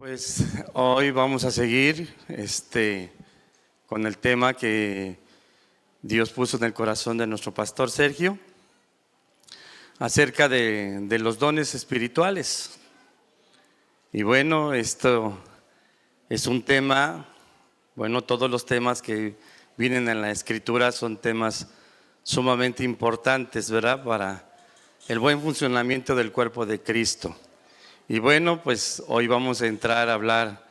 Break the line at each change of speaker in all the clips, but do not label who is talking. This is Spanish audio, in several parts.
Pues hoy vamos a seguir con el tema que Dios puso en el corazón de nuestro pastor Sergio acerca de los dones espirituales. Y bueno, esto es un tema, todos los temas que vienen en la Escritura son temas sumamente importantes, ¿verdad? Para el buen funcionamiento del cuerpo de Cristo. Y bueno, pues hoy vamos a entrar a hablar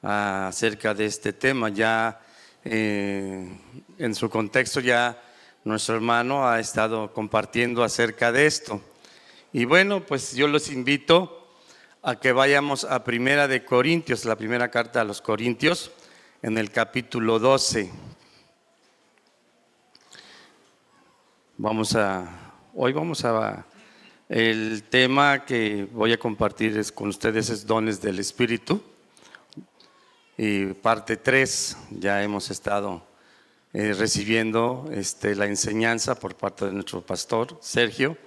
acerca de este tema. Ya en su contexto ya nuestro hermano ha estado compartiendo acerca de esto. Y bueno, pues yo los invito a que vayamos a Primera de Corintios, la primera carta a los Corintios, en el capítulo 12. El tema que voy a compartir con ustedes es dones del Espíritu. Y parte 3, ya hemos estado recibiendo la enseñanza por parte de nuestro pastor Sergio.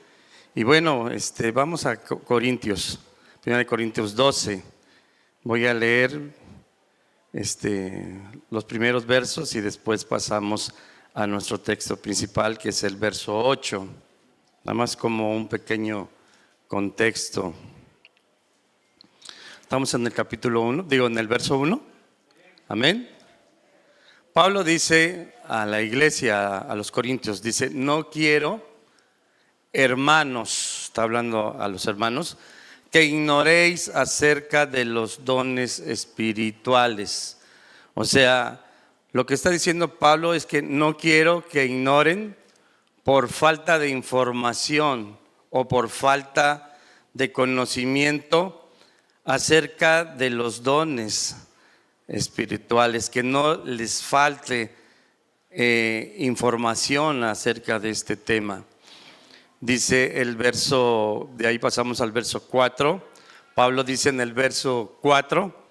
Y bueno, vamos a Corintios, 1 Corintios 12. Voy a leer los primeros versos y después pasamos a nuestro texto principal, que es el verso 8. Nada más como un pequeño contexto. Estamos en el capítulo 1, en el verso 1. Amén. Pablo dice a la iglesia, a los corintios, dice: no quiero, hermanos, está hablando a los hermanos, que ignoréis acerca de los dones espirituales. O sea, lo que está diciendo Pablo es que no quiero que ignoren por falta de información o por falta de conocimiento acerca de los dones espirituales, que no les falte información acerca de este tema. Dice el verso, de ahí pasamos al verso 4. Pablo dice en el verso 4: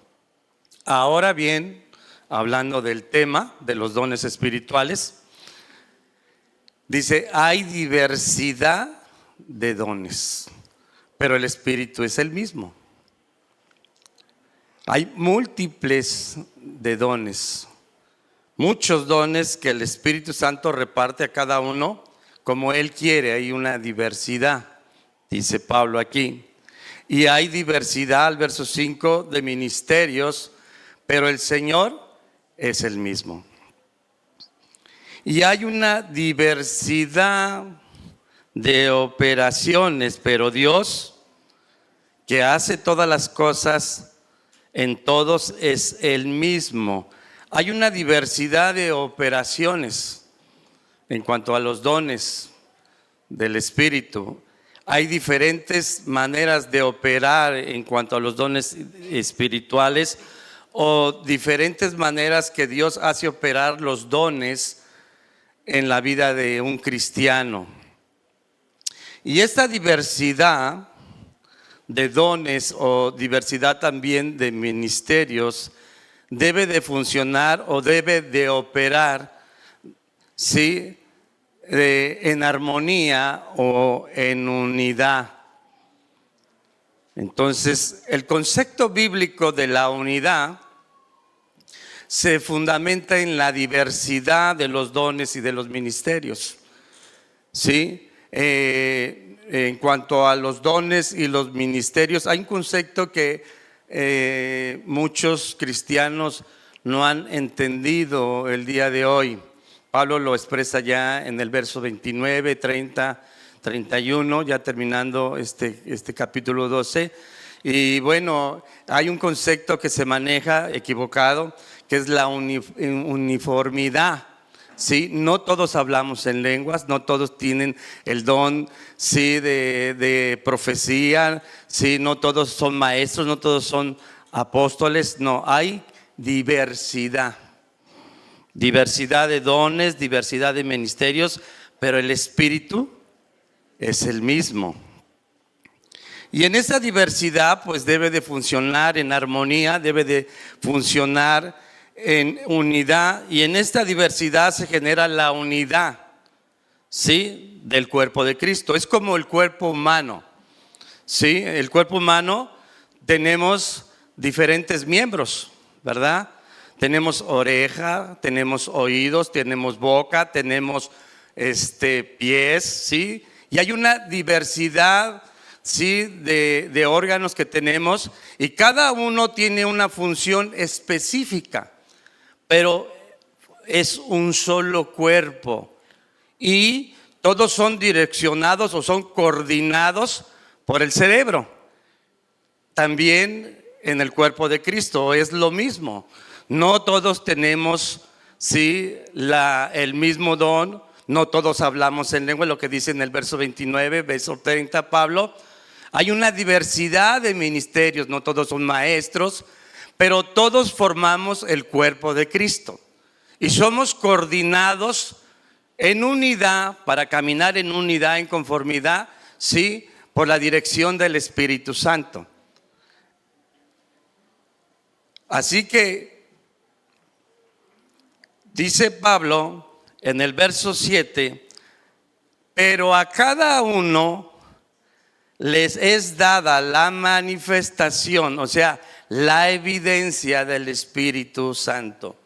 ahora bien, hablando del tema de los dones espirituales, dice: hay diversidad de dones, pero el Espíritu es el mismo. Hay múltiples de dones, muchos dones que el Espíritu Santo reparte a cada uno como Él quiere. Hay una diversidad, dice Pablo aquí. Y hay diversidad, al verso 5, de ministerios, pero el Señor es el mismo. Y hay una diversidad de operaciones, pero Dios, que hace todas las cosas en todos, es el mismo. Hay una diversidad de operaciones en cuanto a los dones del Espíritu. Hay diferentes maneras de operar en cuanto a los dones espirituales, o diferentes maneras que Dios hace operar los dones en la vida de un cristiano. Y esta diversidad de dones o diversidad también de ministerios debe de funcionar o debe de operar, ¿sí?, en armonía o en unidad. Entonces, el concepto bíblico de la unidad se fundamenta en la diversidad de los dones y de los ministerios, ¿sí? En cuanto a los dones y los ministerios, hay un concepto que muchos cristianos no han entendido el día de hoy. Pablo lo expresa ya en el verso 29, 30, 31, ya terminando este capítulo 12. Y bueno, hay un concepto que se maneja equivocado, que es la uniformidad. Sí, no todos hablamos en lenguas, no todos tienen el don, sí, de profecía, sí, no todos son maestros, no todos son apóstoles. No, hay diversidad de dones, diversidad de ministerios, pero el Espíritu es el mismo. Y en esa diversidad pues debe de funcionar en armonía, debe de funcionar en unidad, y en esta diversidad se genera la unidad, ¿sí?, del cuerpo de Cristo. Es como el cuerpo humano, ¿sí? El cuerpo humano tenemos diferentes miembros, ¿verdad? Tenemos oreja, tenemos oídos, tenemos boca, tenemos pies, ¿sí? Y hay una diversidad, ¿sí? de órganos que tenemos, y cada uno tiene una función específica, pero es un solo cuerpo y todos son direccionados o son coordinados por el cerebro. También en el cuerpo de Cristo es lo mismo. No todos tenemos, ¿sí? el mismo don, no todos hablamos en lengua, lo que dice en el verso 29, verso 30 Pablo. Hay una diversidad de ministerios, no todos son maestros, pero todos formamos el cuerpo de Cristo y somos coordinados en unidad, para caminar en unidad, en conformidad, ¿sí? Por la dirección del Espíritu Santo. Así que dice Pablo en el verso 7, pero a cada uno les es dada la manifestación, o sea, la evidencia del Espíritu Santo.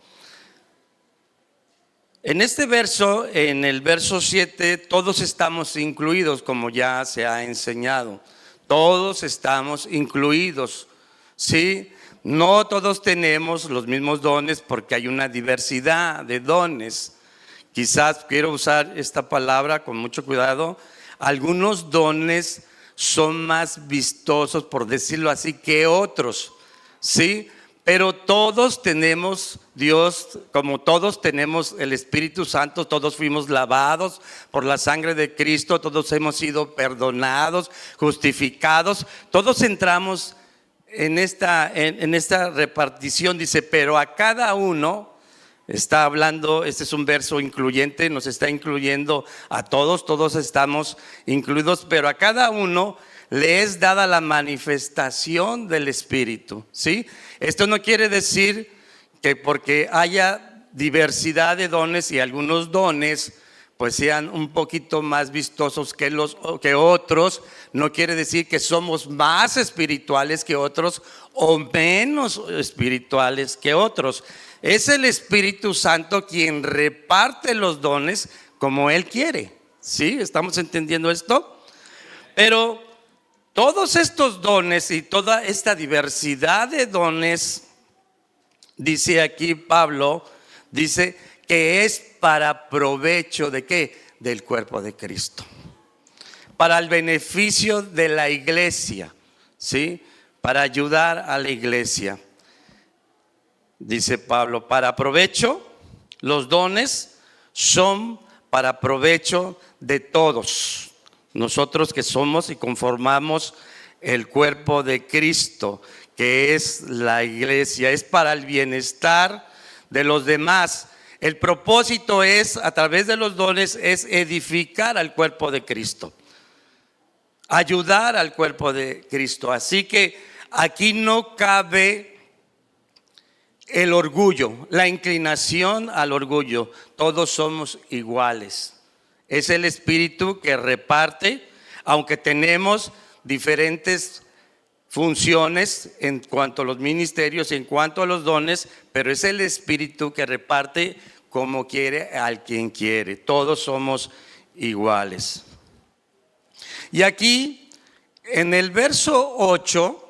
En este verso, en el verso 7, todos estamos incluidos, como ya se ha enseñado. Todos estamos incluidos, ¿sí? No todos tenemos los mismos dones porque hay una diversidad de dones. Quizás quiero usar esta palabra con mucho cuidado. Algunos dones son más vistosos, por decirlo así, que otros, ¿sí? Pero todos tenemos Dios, como todos tenemos el Espíritu Santo, todos fuimos lavados por la sangre de Cristo, todos hemos sido perdonados, justificados, todos entramos en esta repartición. Dice, pero a cada uno, está hablando, este es un verso incluyente, nos está incluyendo a todos, todos estamos incluidos, pero a cada uno le es dada la manifestación del Espíritu, ¿sí? Esto no quiere decir que porque haya diversidad de dones y algunos dones pues sean un poquito más vistosos que otros, no quiere decir que somos más espirituales que otros o menos espirituales que otros. Es el Espíritu Santo quien reparte los dones como Él quiere, ¿sí? ¿Estamos entendiendo esto? Pero todos estos dones y toda esta diversidad de dones, dice aquí Pablo, dice que es para provecho ¿de qué? Del cuerpo de Cristo, para el beneficio de la iglesia, ¿sí? Para ayudar a la iglesia. Dice Pablo, para provecho, los dones son para provecho de todos. Nosotros que somos y conformamos el cuerpo de Cristo, que es la iglesia, es para el bienestar de los demás. El propósito es, a través de los dones, es edificar al cuerpo de Cristo, ayudar al cuerpo de Cristo. Así que aquí no cabe el orgullo, la inclinación al orgullo. Todos somos iguales. Es el Espíritu que reparte, aunque tenemos diferentes funciones en cuanto a los ministerios, en cuanto a los dones, pero es el Espíritu que reparte como quiere al quien quiere. Todos somos iguales. Y aquí en el verso 8,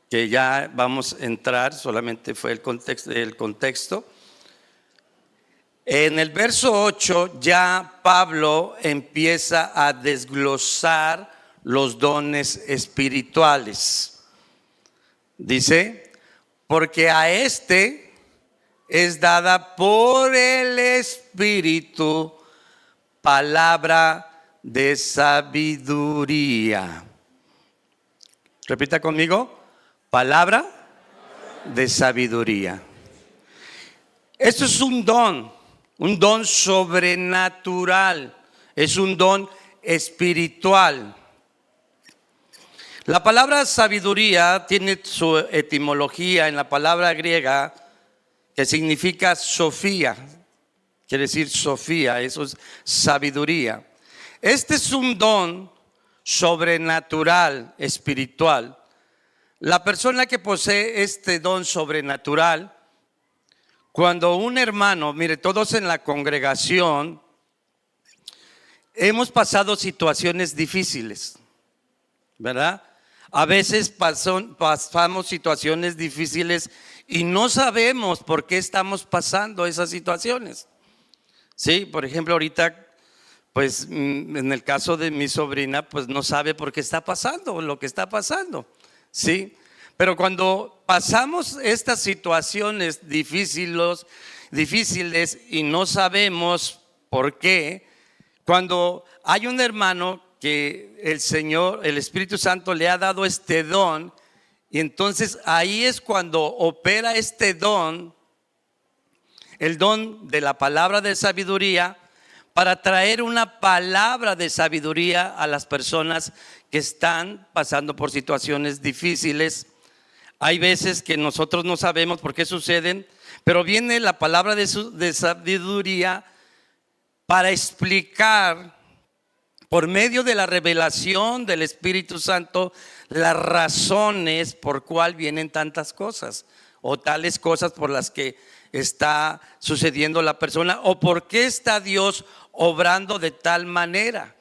que ya vamos a entrar, solamente fue el contexto. En el verso 8 ya Pablo empieza a desglosar los dones espirituales. Dice, porque a este es dada por el Espíritu palabra de sabiduría. Repita conmigo, palabra de sabiduría. Esto es un don sobrenatural, es un don espiritual. La palabra sabiduría tiene su etimología en la palabra griega que significa Sofía, quiere decir Sofía, eso es sabiduría. Este es un don sobrenatural, espiritual. La persona que posee este don sobrenatural, cuando un hermano, mire, todos en la congregación hemos pasado situaciones difíciles, ¿verdad? A veces pasamos situaciones difíciles y no sabemos por qué estamos pasando esas situaciones. Sí, por ejemplo, ahorita, pues en el caso de mi sobrina, pues no sabe por qué está pasando lo que está pasando. Sí, pero cuando pasamos estas situaciones difíciles y no sabemos por qué, cuando hay un hermano que el Señor, el Espíritu Santo le ha dado este don, y entonces ahí es cuando opera este don, el don de la palabra de sabiduría, para traer una palabra de sabiduría a las personas que están pasando por situaciones difíciles. Hay veces que nosotros no sabemos por qué suceden, pero viene la palabra de sabiduría para explicar por medio de la revelación del Espíritu Santo las razones por cuál vienen tantas cosas o tales cosas por las que está sucediendo la persona, o por qué está Dios obrando de tal manera.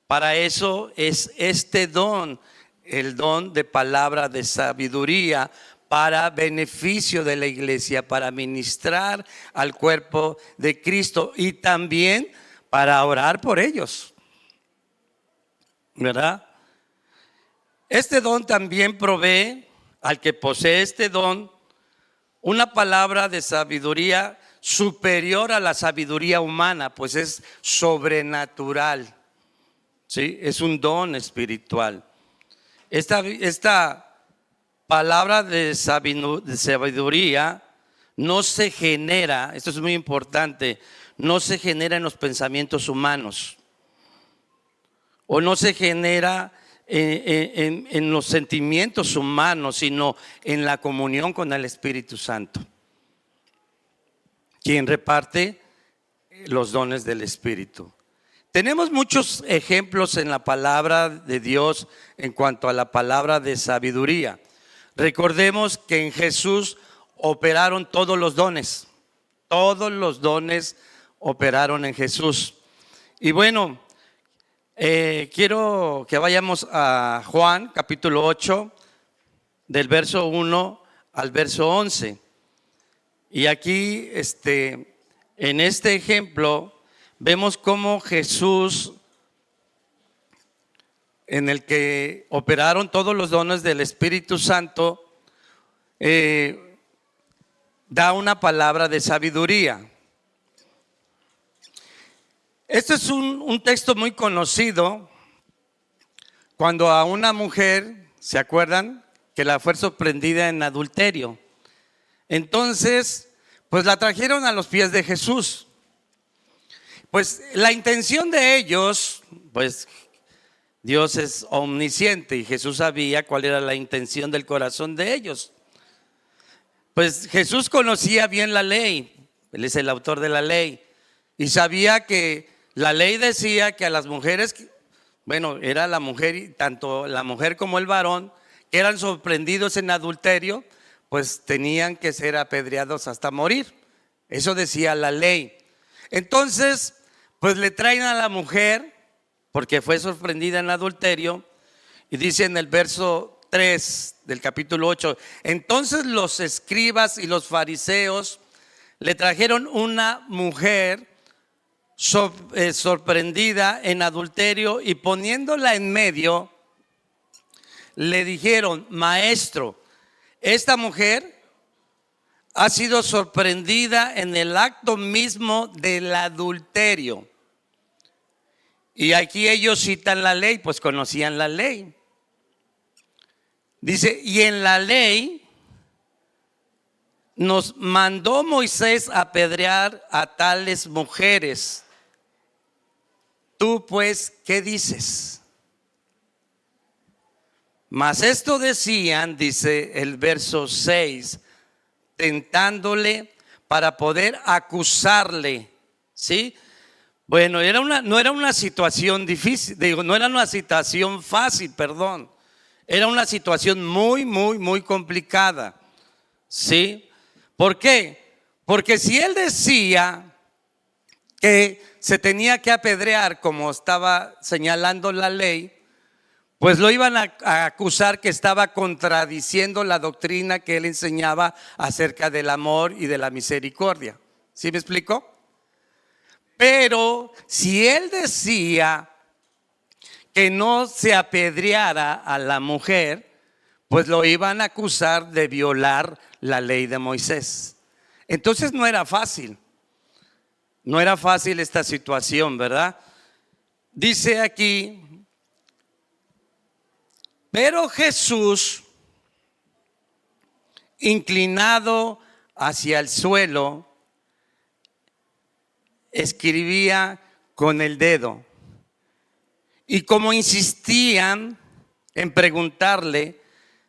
Para eso es este don, el don de palabra de sabiduría, para beneficio de la iglesia, para ministrar al cuerpo de Cristo y también para orar por ellos, ¿verdad? Este don también provee al que posee este don una palabra de sabiduría superior a la sabiduría humana, pues es sobrenatural, ¿sí? Es un don espiritual. Esta palabra de sabiduría no se genera, esto es muy importante, no se genera en los pensamientos humanos o no se genera en los sentimientos humanos, sino en la comunión con el Espíritu Santo, quien reparte los dones del Espíritu. Tenemos muchos ejemplos en la palabra de Dios en cuanto a la palabra de sabiduría. Recordemos que en Jesús operaron todos los dones operaron en Jesús. Y bueno, quiero que vayamos a Juan capítulo 8, del verso 1 al verso 11. Y aquí en este ejemplo vemos cómo Jesús, en el que operaron todos los dones del Espíritu Santo, da una palabra de sabiduría. Este es un texto muy conocido cuando a una mujer, ¿se acuerdan? Que la fue sorprendida en adulterio. Entonces, pues la trajeron a los pies de Jesús. Pues la intención de ellos, pues Dios es omnisciente y Jesús sabía cuál era la intención del corazón de ellos. Pues Jesús conocía bien la ley, él es el autor de la ley, y sabía que la ley decía que a las mujeres, bueno, era la mujer, tanto la mujer como el varón, que eran sorprendidos en adulterio, pues tenían que ser apedreados hasta morir. Eso decía la ley. Entonces, pues le traen a la mujer, porque fue sorprendida en adulterio, y dice en el verso 3 del capítulo 8, entonces los escribas y los fariseos le trajeron una mujer sorprendida en adulterio y poniéndola en medio, le dijeron, maestro, esta mujer ha sido sorprendida en el acto mismo del adulterio. Y aquí ellos citan la ley, pues conocían la ley. Dice, y en la ley nos mandó Moisés apedrear a tales mujeres. Tú pues, ¿qué dices? Mas esto decían, dice el verso 6, tentándole para poder acusarle, ¿sí? Bueno, no era una situación difícil, no era una situación fácil, perdón. Era una situación muy, muy, muy complicada. ¿Sí? ¿Por qué? Porque si él decía que se tenía que apedrear como estaba señalando la ley, pues lo iban a acusar que estaba contradiciendo la doctrina que él enseñaba acerca del amor y de la misericordia. ¿Sí me explico? Pero si él decía que no se apedreara a la mujer, pues lo iban a acusar de violar la ley de Moisés. Entonces no era fácil esta situación, ¿verdad? Dice aquí, pero Jesús, inclinado hacia el suelo, escribía con el dedo. Y como insistían en preguntarle,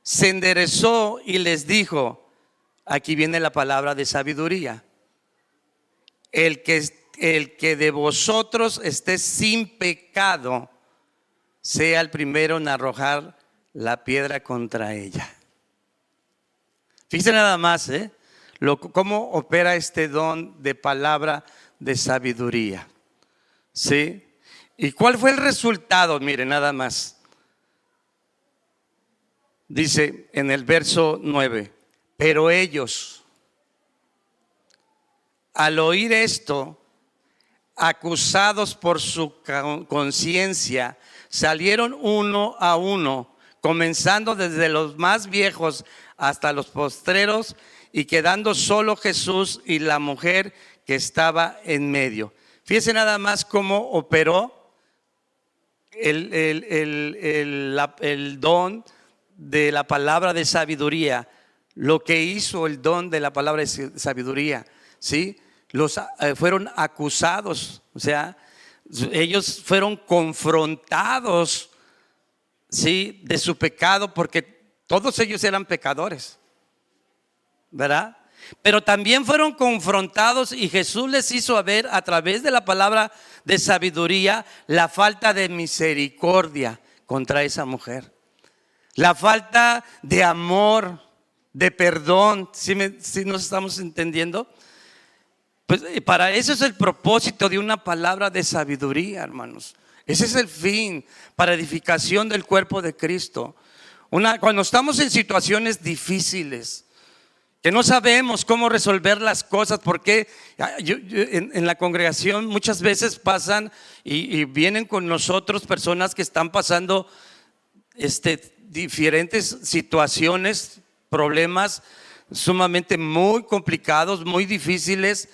se enderezó y les dijo, aquí viene la palabra de sabiduría, el que de vosotros esté sin pecado, sea el primero en arrojar la piedra contra ella. Fíjense nada más, cómo opera este don de palabra de sabiduría. ¿Sí? ¿Y cuál fue el resultado? Miren, nada más. Dice en el verso 9, pero ellos, al oír esto, acusados por su conciencia, salieron uno a uno, comenzando desde los más viejos hasta los postreros, y quedando solo Jesús y la mujer que estaba en medio. Fíjense nada más cómo operó el don de la palabra de sabiduría, lo que hizo el don de la palabra de sabiduría, ¿sí? Fueron acusados, o sea, ellos fueron confrontados, ¿sí? De su pecado, porque todos ellos eran pecadores, ¿verdad? Pero también fueron confrontados y Jesús les hizo ver a través de la palabra de sabiduría la falta de misericordia contra esa mujer, la falta de amor, de perdón. ¿Sí nos estamos entendiendo? Pues para eso es el propósito de una palabra de sabiduría, hermanos. Ese es el fin, para edificación del cuerpo de Cristo. Cuando estamos en situaciones difíciles, que no sabemos cómo resolver las cosas, porque en la congregación muchas veces pasan y vienen con nosotros personas que están pasando diferentes situaciones, problemas sumamente muy complicados, muy difíciles,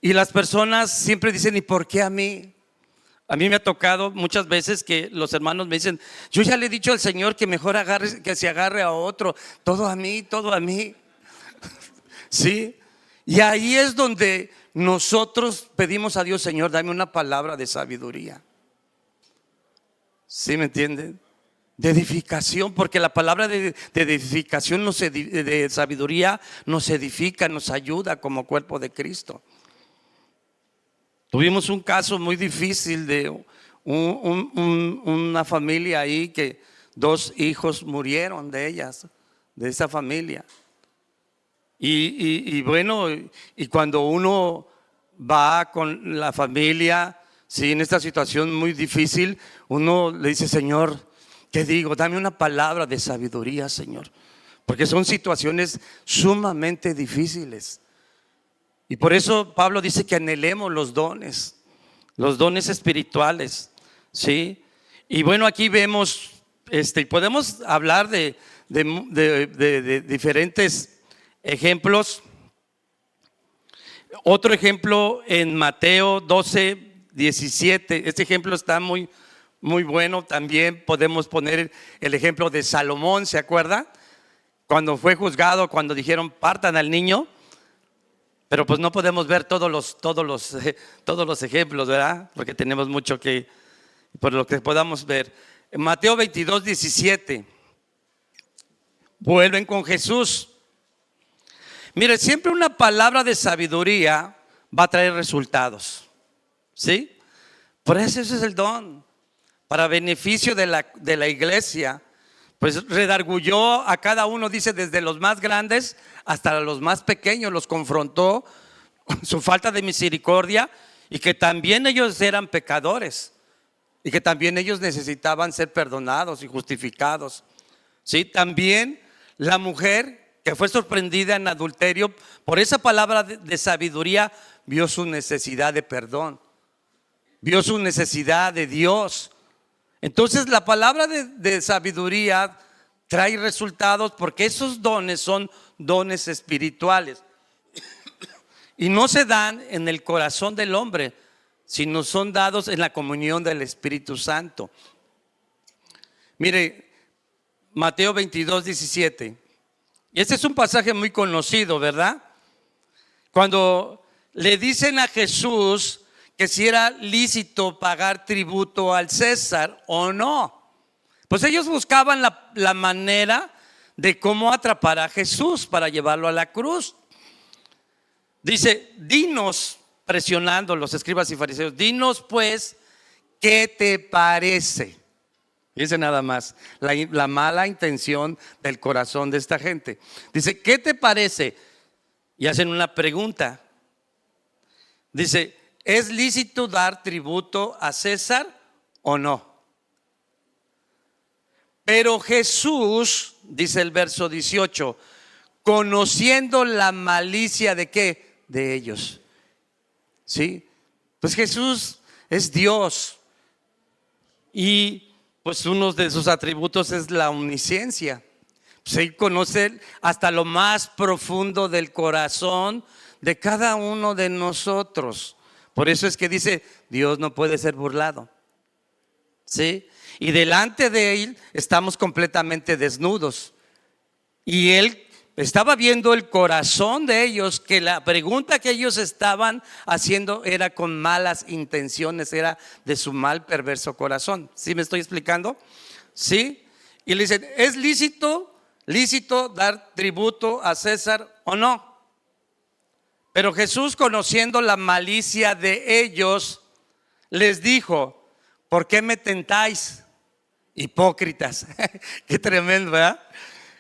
y las personas siempre dicen, ¿y por qué a mí? A mí me ha tocado muchas veces que los hermanos me dicen, yo ya le he dicho al Señor que mejor que se agarre a otro, todo a mí, todo a mí. ¿Sí? Y ahí es donde nosotros pedimos a Dios, Señor, dame una palabra de sabiduría. ¿Sí me entienden? De edificación, porque la palabra de edificación, de sabiduría, nos edifica, nos ayuda como cuerpo de Cristo. Tuvimos un caso muy difícil de una familia ahí que 2 hijos murieron de esa familia. Y bueno, y cuando uno va con la familia, sí, en esta situación muy difícil, uno le dice, Señor, ¿qué digo? Dame una palabra de sabiduría, Señor, porque son situaciones sumamente difíciles. Y por eso Pablo dice que anhelemos los dones espirituales, ¿sí? Y bueno, aquí vemos, podemos hablar de diferentes ejemplos. Otro ejemplo en Mateo 12:17. Este ejemplo está muy, muy bueno. También podemos poner el ejemplo de Salomón, ¿se acuerda? Cuando fue juzgado, cuando dijeron partan al niño. Pero pues no podemos ver todos los ejemplos, ¿verdad? Porque tenemos mucho por lo que podamos ver. En Mateo 22:17, vuelven con Jesús. Mire, siempre una palabra de sabiduría va a traer resultados, ¿sí? Por eso ese es el don, para beneficio de la iglesia, pues redarguyó a cada uno, dice, desde los más grandes hasta los más pequeños, los confrontó con su falta de misericordia y que también ellos eran pecadores y que también ellos necesitaban ser perdonados y justificados. Sí, también la mujer que fue sorprendida en adulterio por esa palabra de sabiduría vio su necesidad de perdón, vio su necesidad de Dios. Entonces la palabra de sabiduría trae resultados porque esos dones son dones espirituales y no se dan en el corazón del hombre, sino son dados en la comunión del Espíritu Santo. Mire, Mateo 22:17. Y este es un pasaje muy conocido, ¿verdad? Cuando le dicen a Jesús que si era lícito pagar tributo al César o no, pues ellos buscaban la manera de cómo atrapar a Jesús para llevarlo a la cruz. Dice, dinos, presionando los escribas y fariseos, dinos pues, ¿qué te parece? Dice nada más la mala intención del corazón de esta gente. Dice, ¿qué te parece? Y hacen una pregunta. Dice, ¿es lícito dar tributo a César o no? Pero Jesús, dice el verso 18, conociendo la malicia de ¿qué? De ellos. ¿Sí? Pues Jesús es Dios y pues uno de sus atributos es la omnisciencia. Pues Él conoce hasta lo más profundo del corazón de cada uno de nosotros. Por eso es que dice, Dios no puede ser burlado. ¿Sí? Y delante de Él estamos completamente desnudos. Y Él estaba viendo el corazón de ellos, que la pregunta que ellos estaban haciendo era con malas intenciones, era de su mal perverso corazón. ¿Sí me estoy explicando? ¿Sí? Y le dicen, ¿es lícito dar tributo a César o no? Pero Jesús, conociendo la malicia de ellos, les dijo, ¿por qué me tentáis, hipócritas? Qué tremendo, ¿verdad?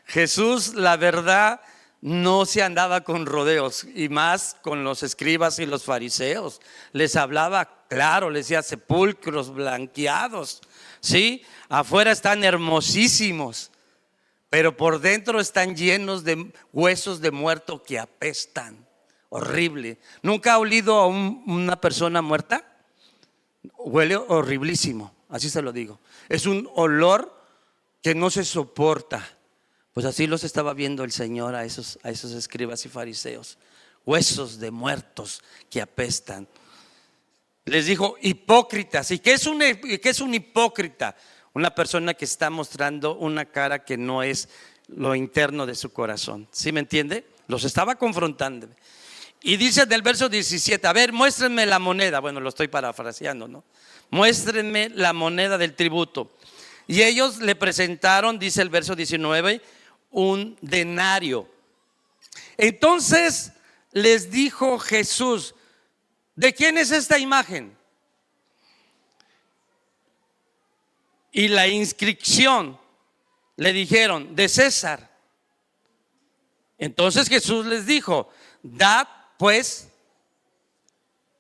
Jesús, la verdad, no se andaba con rodeos, y más con los escribas y los fariseos. Les hablaba claro, les decía sepulcros blanqueados, ¿sí? Afuera están hermosísimos, pero por dentro están llenos de huesos de muerto que apestan. Horrible. ¿Nunca ha olido a una persona muerta? Huele horriblísimo, así se lo digo. Es un olor que no se soporta. Pues así los estaba viendo el Señor a esos escribas y fariseos, huesos de muertos que apestan. Les dijo, hipócritas. ¿Y qué es un hipócrita? Una persona que está mostrando una cara que no es lo interno de su corazón. ¿Sí me entiende? Los estaba confrontando. Y dice del verso 17, a ver, muéstrenme la moneda. Bueno, lo estoy parafraseando, ¿no? Muéstrenme la moneda del tributo. Y ellos le presentaron, dice el verso 19, un denario. Entonces les dijo Jesús, ¿de quién es esta imagen? Y la inscripción, le dijeron, de César. Entonces Jesús les dijo, dad pues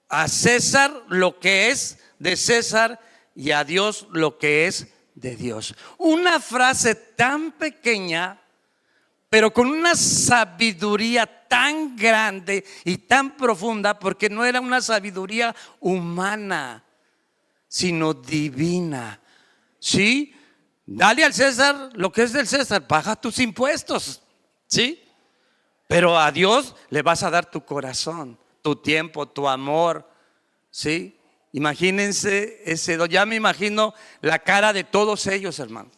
a César lo que es de César y a Dios lo que es de Dios. Una frase tan pequeña, pero con una sabiduría tan grande y tan profunda, porque no era una sabiduría humana, sino divina. ¿Sí? Dale al César lo que es del César, paga tus impuestos, ¿sí? Pero a Dios le vas a dar tu corazón, tu tiempo, tu amor, ¿sí? Imagínense ya me imagino la cara de todos ellos, hermano.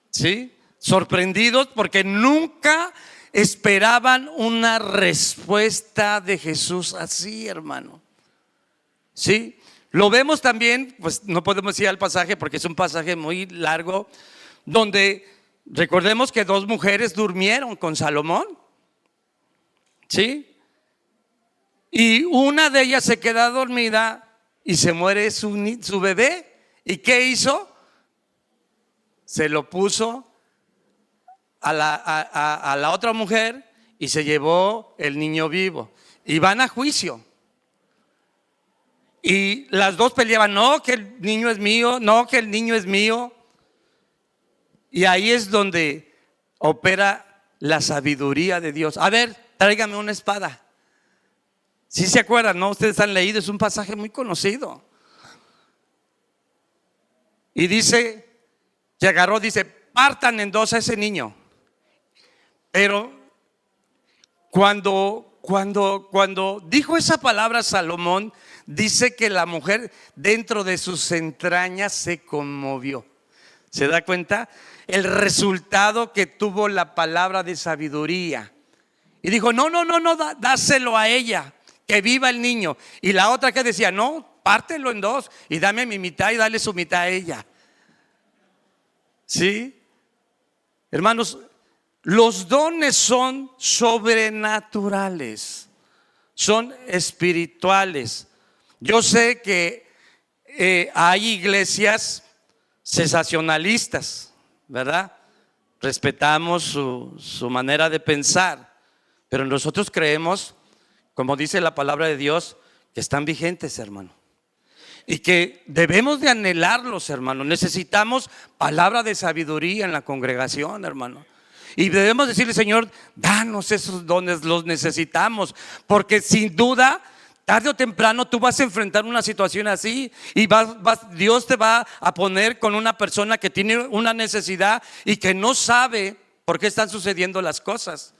¿Sí? Sorprendidos porque nunca esperaban una respuesta de Jesús así, hermano. ¿Sí? Lo vemos también, pues no podemos ir al pasaje porque es un pasaje muy largo, donde recordemos que dos mujeres durmieron con Salomón. ¿Sí? Y una de ellas se queda dormida y se muere su bebé. ¿Y qué hizo? se lo puso a la otra mujer y se llevó el niño vivo. Y van a juicio. Y las dos peleaban, no, que el niño es mío, no, que el niño es mío. Y ahí es donde opera la sabiduría de Dios. A ver, tráigame una espada. ¿Sí se acuerdan, no? Ustedes han leído, es un pasaje muy conocido. Y dice, que agarró, dice, partan en dos a ese niño. Pero cuando dijo esa palabra Salomón, dice que la mujer dentro de sus entrañas se conmovió. ¿Se da cuenta? El resultado que tuvo la palabra de sabiduría. Y dijo, no, dáselo a ella, que viva el niño. Y la otra que decía, no, pártelo en dos y dame mi mitad y dale su mitad a ella. ¿Sí? Hermanos, los dones son sobrenaturales, son espirituales. Yo sé que hay iglesias sensacionalistas, ¿verdad? Respetamos su manera de pensar, pero nosotros creemos, como dice la palabra de Dios, que están vigentes, hermano. Y que debemos de anhelarlos, hermano. Necesitamos palabra de sabiduría en la congregación, hermano. Y debemos decirle, Señor, danos esos dones, los necesitamos. Porque sin duda, tarde o temprano tú vas a enfrentar una situación así. Y Dios te va a poner con una persona que tiene una necesidad y que no sabe por qué están sucediendo las cosas.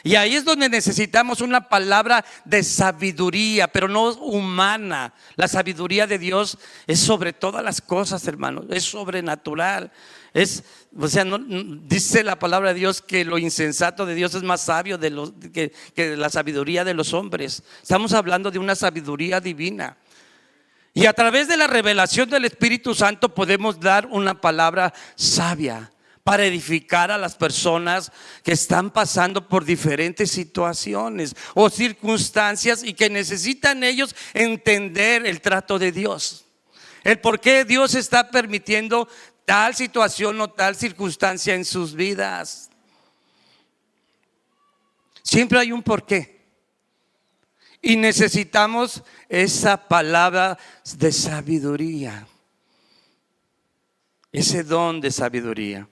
Y ahí es donde necesitamos una palabra de sabiduría, pero no humana. La sabiduría de Dios es sobre todas las cosas, hermano. Es sobrenatural. Dice la palabra de Dios que lo insensato de Dios es más sabio que la sabiduría de los hombres. Estamos hablando de una sabiduría divina. Y a través de la revelación del Espíritu Santo podemos dar una palabra sabia para edificar a las personas que están pasando por diferentes situaciones o circunstancias y que necesitan ellos entender el trato de Dios, el por qué Dios está permitiendo tal situación o tal circunstancia en sus vidas. Siempre hay un porqué y necesitamos esa palabra de sabiduría, ese don de sabiduría.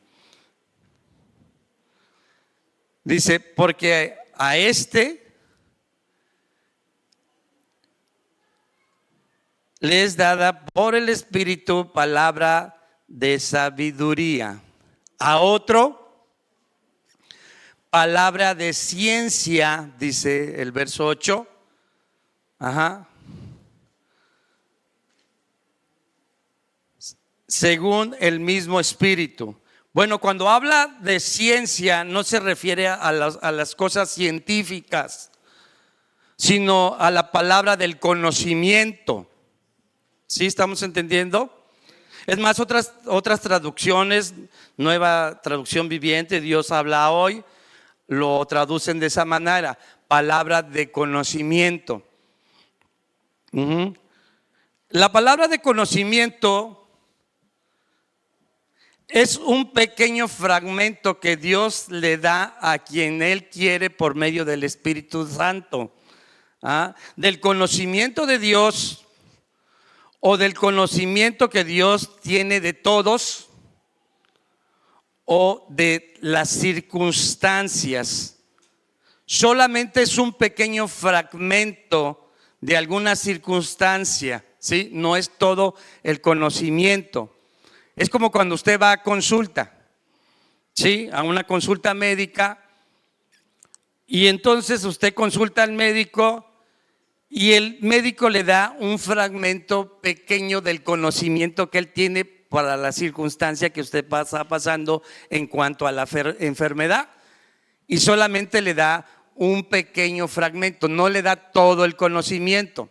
Dice, porque a este le es dada por el Espíritu palabra de sabiduría, a otro palabra de ciencia, dice el verso 8. Según el mismo Espíritu. Bueno, cuando habla de ciencia no se refiere a las cosas científicas, sino a la palabra del conocimiento. ¿Sí estamos entendiendo? Es más, otras traducciones, Nueva Traducción Viviente, Dios habla hoy, lo traducen de esa manera, palabra de conocimiento. La palabra de conocimiento es un pequeño fragmento que Dios le da a quien Él quiere por medio del Espíritu Santo. Del conocimiento de Dios o del conocimiento que Dios tiene de todos o de las circunstancias. Solamente es un pequeño fragmento de alguna circunstancia, ¿sí? No es todo el conocimiento. Es como cuando usted va a consulta, ¿sí? A una consulta médica, y entonces usted consulta al médico y el médico le da un fragmento pequeño del conocimiento que él tiene para la circunstancia que usted está pasando en cuanto a la enfermedad, y solamente le da un pequeño fragmento, no le da todo el conocimiento.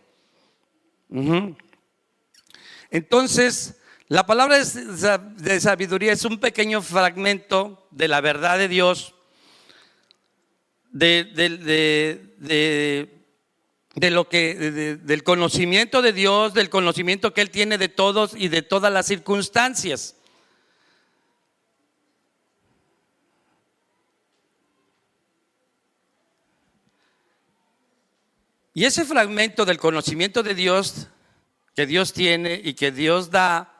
Entonces, la palabra de sabiduría es un pequeño fragmento de la verdad de Dios, del conocimiento de Dios, del conocimiento que Él tiene de todos y de todas las circunstancias. Y ese fragmento del conocimiento de Dios que Dios tiene y que Dios da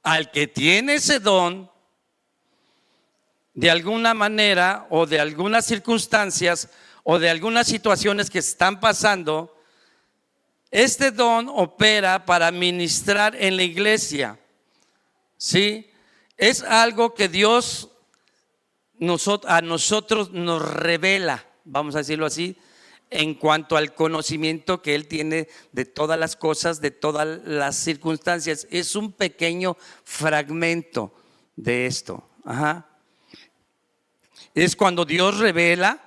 al que tiene ese don, de alguna manera o de algunas circunstancias o de algunas situaciones que están pasando, este don opera para ministrar en la iglesia. ¿Sí? Es algo que Dios a nosotros nos revela, vamos a decirlo así, en cuanto al conocimiento que Él tiene de todas las cosas, de todas las circunstancias. Es un pequeño fragmento de esto. Ajá. Es cuando Dios revela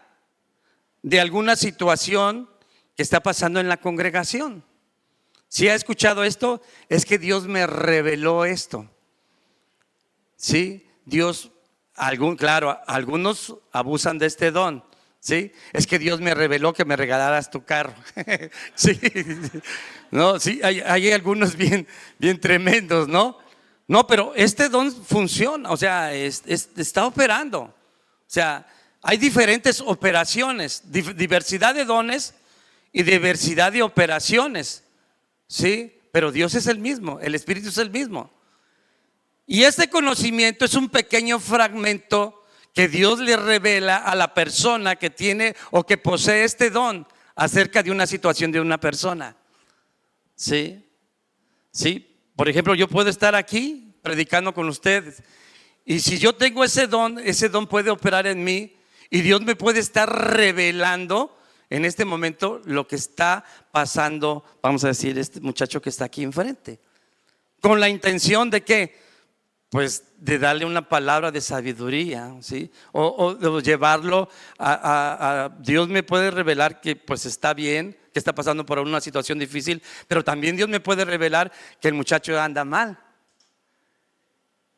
de alguna situación que está pasando en la congregación. Si ha escuchado esto, es que Dios me reveló esto. Sí, Dios, claro, algunos abusan de este don. Sí, es que Dios me reveló que me regalaras tu carro. Sí, no, sí, hay algunos bien tremendos, ¿no? No, pero este don funciona, o sea, está operando. O sea, hay diferentes operaciones, diversidad de dones y diversidad de operaciones. Sí, pero Dios es el mismo, el Espíritu es el mismo. Y este conocimiento es un pequeño fragmento que Dios le revela a la persona que tiene o que posee este don acerca de una situación de una persona. Sí, sí. Por ejemplo, yo puedo estar aquí predicando con ustedes y si yo tengo ese don puede operar en mí y Dios me puede estar revelando en este momento lo que está pasando, vamos a decir, este muchacho que está aquí enfrente, con la intención de que pues de darle una palabra de sabiduría, ¿sí? O de llevarlo a Dios me puede revelar que pues está bien, que está pasando por una situación difícil, pero también Dios me puede revelar que el muchacho anda mal.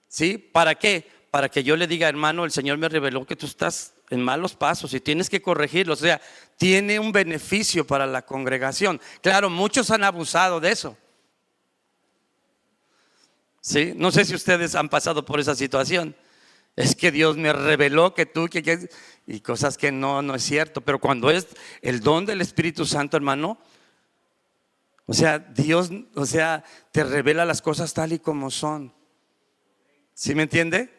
¿Sí? ¿Para qué? Para que yo le diga, hermano, el Señor me reveló que tú estás en malos pasos y tienes que corregirlo. O sea, tiene un beneficio para la congregación. Claro, muchos han abusado de eso. ¿Sí? No sé si ustedes han pasado por esa situación. Es que Dios me reveló que tú, y cosas que no es cierto. Pero cuando es el don del Espíritu Santo, hermano, o sea, Dios, o sea, te revela las cosas tal y como son. ¿Sí me entiende?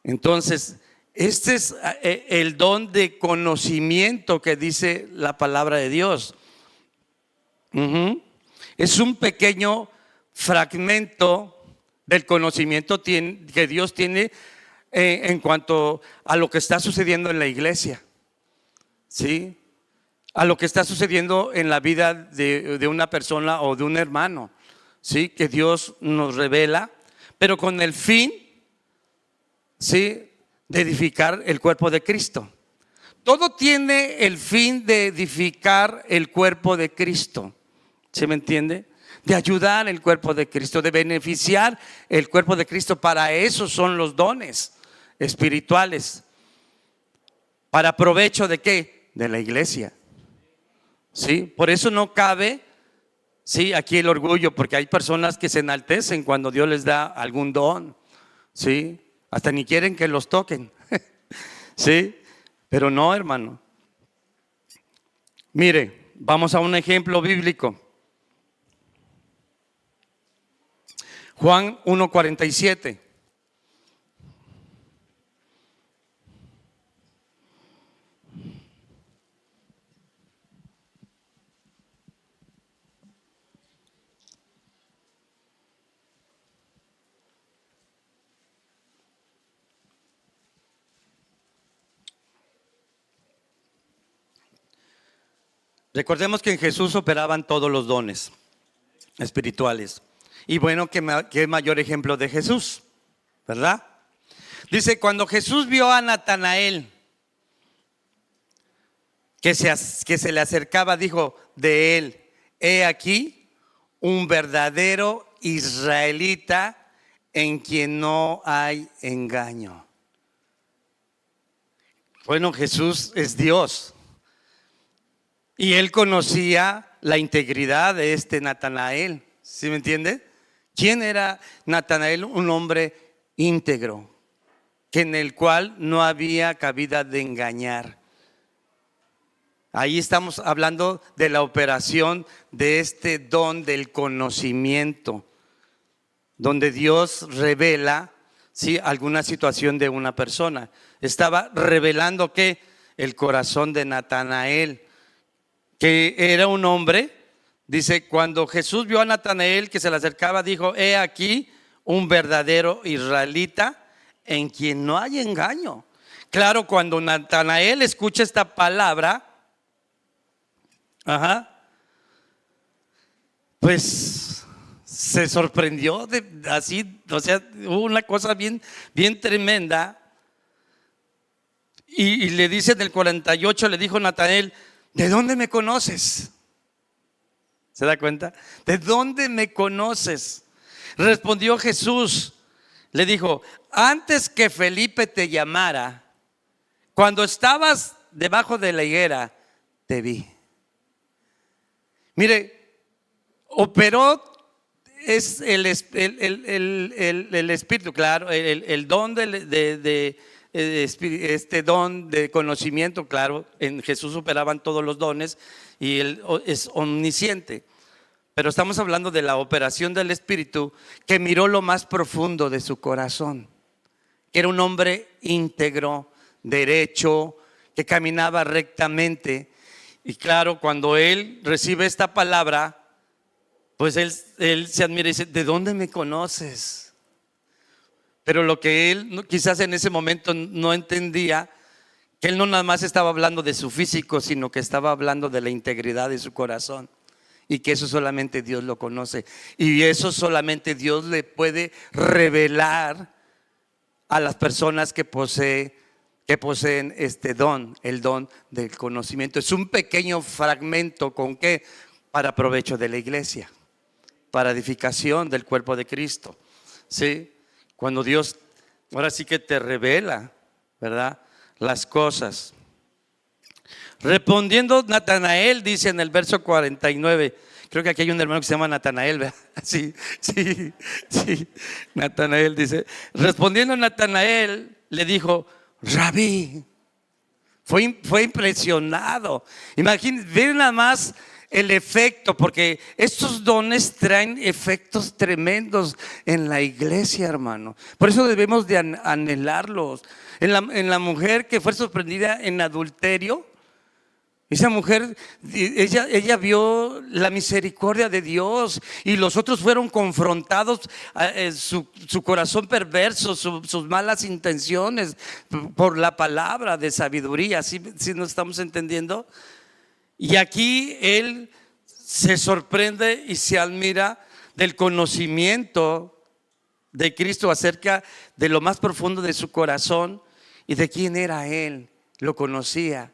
Entonces, este es el don de conocimiento que dice la palabra de Dios. Es un pequeño fragmento del conocimiento que Dios tiene en cuanto a lo que está sucediendo en la iglesia. ¿Sí? A lo que está sucediendo en la vida de una persona o de un hermano. ¿Sí? Que Dios nos revela, pero con el fin, ¿sí?, de edificar el cuerpo de Cristo. Todo tiene el fin de edificar el cuerpo de Cristo. ¿Sí me entiende? De ayudar el cuerpo de Cristo, de beneficiar el cuerpo de Cristo. Para eso son los dones espirituales. ¿Para provecho de qué? De la iglesia. ¿Sí? Por eso no cabe, sí, aquí el orgullo, porque hay personas que se enaltecen cuando Dios les da algún don. ¿Sí? Hasta ni quieren que los toquen. ¿Sí? Pero no, hermano. Mire, vamos a un ejemplo bíblico. Juan 1:47. Recordemos que en Jesús operaban todos los dones espirituales. Y bueno, qué mayor ejemplo de Jesús, ¿verdad? Dice, cuando Jesús vio a Natanael que se le acercaba, dijo de él: he aquí un verdadero israelita en quien no hay engaño. Bueno, Jesús es Dios. Y él conocía la integridad de este Natanael. ¿Sí me entiende? ¿Quién era Natanael? Un hombre íntegro, que en el cual no había cabida de engañar. Ahí estamos hablando de la operación de este don del conocimiento, donde Dios revela, ¿sí?, alguna situación de una persona. Estaba revelando que el corazón de Natanael, que era un hombre. Dice, cuando Jesús vio a Natanael que se le acercaba, dijo: he aquí un verdadero israelita en quien no hay engaño. Claro, cuando Natanael escucha esta palabra, pues se sorprendió así, o sea, hubo una cosa bien, bien tremenda. Y le dice en el 48, le dijo Natanael: ¿de dónde me conoces? ¿Se da cuenta? ¿De dónde me conoces? Respondió Jesús, le dijo: antes que Felipe te llamara, cuando estabas debajo de la higuera, te vi. Mire, operó es el Espíritu, claro, el don este don de conocimiento, claro, en Jesús operaban todos los dones y Él es omnisciente. Pero estamos hablando de la operación del Espíritu, que miró lo más profundo de su corazón, que era un hombre íntegro, derecho, que caminaba rectamente. Y claro, cuando él recibe esta palabra, pues él se admira y dice: ¿de dónde me conoces? Pero lo que él quizás en ese momento no entendía, que él no nada más estaba hablando de su físico, sino que estaba hablando de la integridad de su corazón, y que eso solamente Dios lo conoce, y eso solamente Dios le puede revelar a las personas que poseen este don, el don del conocimiento. Es un pequeño fragmento, ¿con qué? Para provecho de la iglesia, para edificación del cuerpo de Cristo. ¿Sí? Cuando Dios ahora sí que te revela, ¿verdad?, las cosas. Respondiendo Natanael, dice en el verso 49, creo que aquí hay un hermano que se llama Natanael, ¿verdad? Sí, Natanael dice, respondiendo Natanael, le dijo: Rabí. Fue impresionado. Imagínense, ven nada más el efecto, porque estos dones traen efectos tremendos en la iglesia, hermano. Por eso debemos de anhelarlos. En la mujer que fue sorprendida en adulterio, esa mujer, ella vio la misericordia de Dios, y los otros fueron confrontados, su corazón perverso, sus malas intenciones, por la palabra de sabiduría. ¿Sí nos estamos entendiendo? Y aquí él se sorprende y se admira del conocimiento de Cristo acerca de lo más profundo de su corazón y de quién era él. Lo conocía.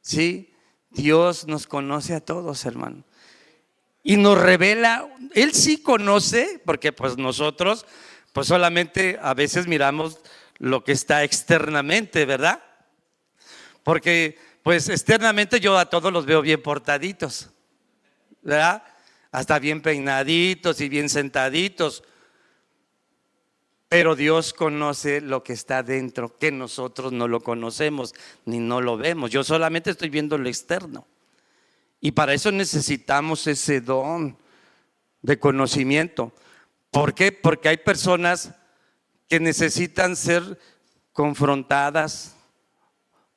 Sí, Dios nos conoce a todos, hermano, y nos revela. Él sí conoce, porque pues nosotros pues solamente a veces miramos lo que está externamente, ¿verdad? Porque pues externamente yo a todos los veo bien portaditos, ¿verdad? Hasta bien peinaditos y bien sentaditos. Pero Dios conoce lo que está dentro, que nosotros no lo conocemos ni no lo vemos. Yo solamente estoy viendo lo externo. Y para eso necesitamos ese don de conocimiento. ¿Por qué? Porque hay personas que necesitan ser confrontadas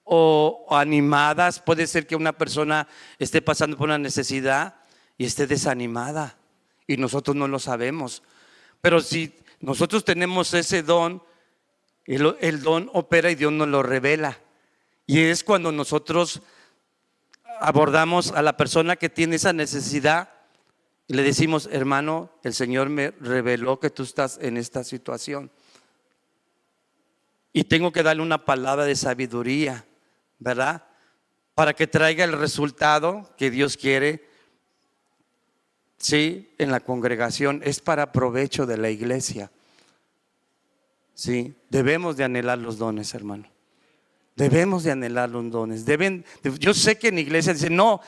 o animadas. Puede ser que una persona esté pasando por una necesidad y esté desanimada, y nosotros no lo sabemos. Pero si nosotros tenemos ese don, el don opera y Dios nos lo revela. Y es cuando nosotros abordamos a la persona que tiene esa necesidad y le decimos: hermano, el Señor me reveló que tú estás en esta situación y tengo que darle una palabra de sabiduría, ¿verdad?, para que traiga el resultado que Dios quiere. Sí, en la congregación es para provecho de la iglesia. Sí, debemos de anhelar los dones, hermano. Debemos de anhelar los dones. Yo sé que en iglesias dicen, no,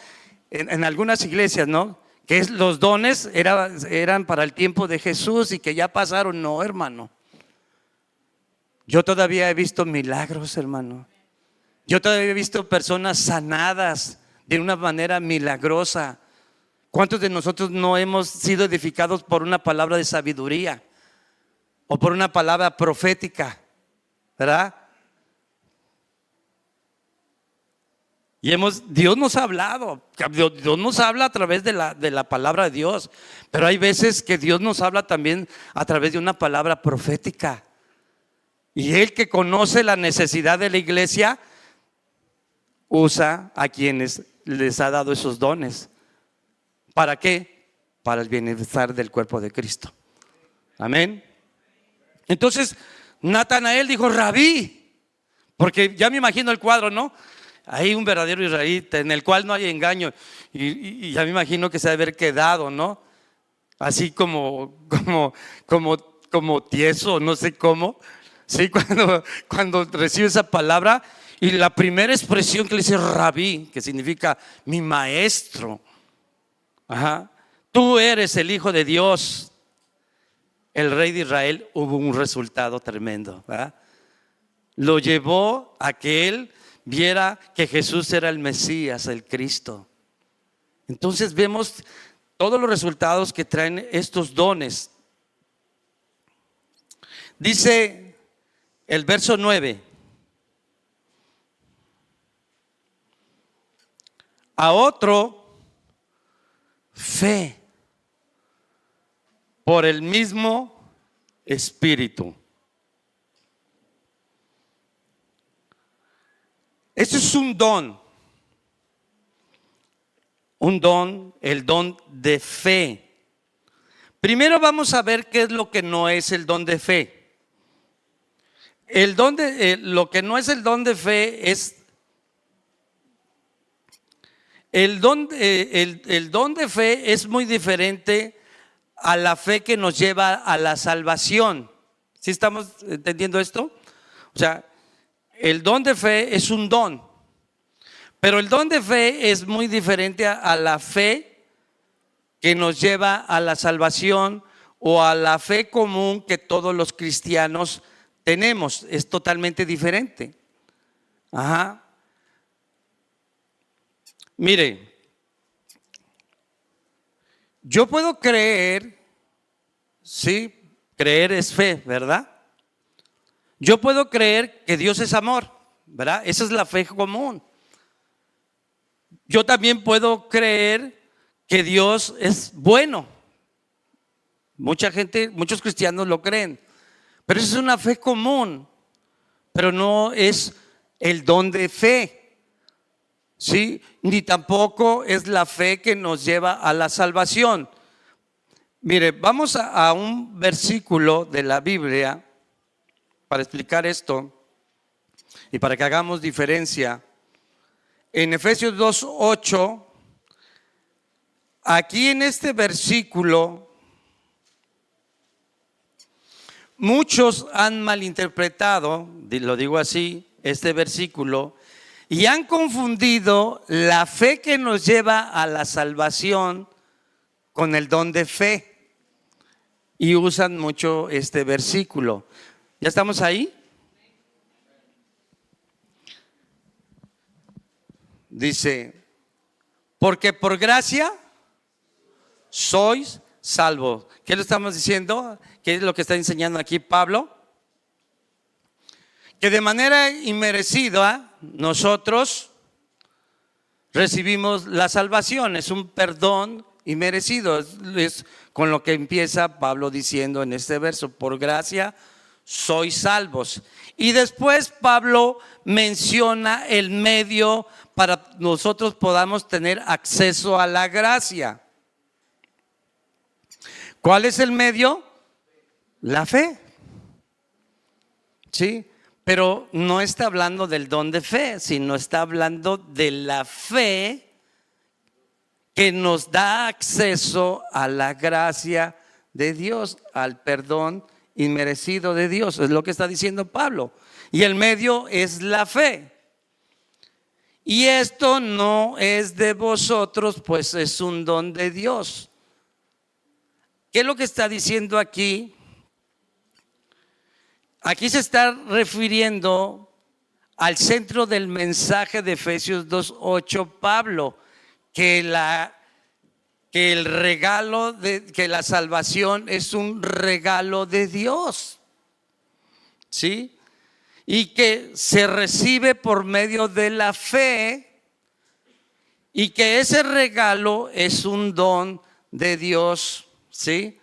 en algunas iglesias, ¿no?, que los dones eran para el tiempo de Jesús y que ya pasaron. No, hermano. Yo todavía he visto milagros, hermano. Yo todavía he visto personas sanadas de una manera milagrosa. ¿Cuántos de nosotros no hemos sido edificados por una palabra de sabiduría o por una palabra profética? ¿Verdad? Y Dios nos ha hablado, Dios nos habla a través de la palabra de Dios, pero hay veces que Dios nos habla también a través de una palabra profética. Y Él, que conoce la necesidad de la iglesia, usa a quienes les ha dado esos dones. ¿Para qué? Para el bienestar del cuerpo de Cristo. Amén. Entonces Natanael dijo: Rabí, porque ya me imagino el cuadro, ¿no? Hay un verdadero israelita en el cual no hay engaño, y ya me imagino que se ha de haber quedado, ¿no? Así como tieso, no sé cómo. Sí, cuando recibe esa palabra, y la primera expresión que le dice Rabí, que significa mi maestro. Ajá. Tú eres el Hijo de Dios. El rey de Israel, hubo un resultado tremendo, ¿verdad? Lo llevó a que él viera que Jesús era el Mesías, el Cristo. Entonces vemos todos los resultados que traen estos dones. Dice el verso 9: a otro fe por el mismo Espíritu. Eso es un don, el don de fe. Primero vamos a ver qué es lo que no es el don de fe. Lo que no es el don de fe es el don de fe. Es muy diferente a la fe que nos lleva a la salvación. ¿Sí estamos entendiendo esto? O sea, el don de fe es un don, pero el don de fe es muy diferente a la fe que nos lleva a la salvación o a la fe común que todos los cristianos tenemos. Es totalmente diferente. Ajá. Mire, yo puedo creer, sí, creer es fe, ¿verdad? Yo puedo creer que Dios es amor, ¿verdad? Esa es la fe común. Yo también puedo creer que Dios es bueno. Mucha gente, muchos cristianos lo creen, pero esa es una fe común, pero no es el don de fe, ¿sí? Ni tampoco es la fe que nos lleva a la salvación. Mire, vamos a un versículo de la Biblia para explicar esto y para que hagamos diferencia. En Efesios 2:8, aquí en este versículo, muchos han malinterpretado, lo digo así, este versículo, y han confundido la fe que nos lleva a la salvación con el don de fe, y usan mucho este versículo. ¿Ya estamos ahí? Dice: porque por gracia sois salvos. ¿Qué le estamos diciendo? ¿Qué es lo que está enseñando aquí Pablo? Que de manera inmerecida nosotros recibimos la salvación. Es un perdón inmerecido. Es con lo que empieza Pablo diciendo en este verso: por gracia sois salvos. Y después Pablo menciona el medio para nosotros podamos tener acceso a la gracia. ¿Cuál es el medio? La fe. ¿Sí? Pero no está hablando del don de fe, sino está hablando de la fe que nos da acceso a la gracia de Dios, al perdón inmerecido de Dios. Es lo que está diciendo Pablo. Y el medio es la fe. Y esto no es de vosotros, pues es un don de Dios. ¿Qué es lo que está diciendo aquí? Aquí se está refiriendo al centro del mensaje de Efesios 2:8 Pablo, que el regalo que la salvación es un regalo de Dios, ¿sí? Y que se recibe por medio de la fe, y que ese regalo es un don de Dios, ¿sí?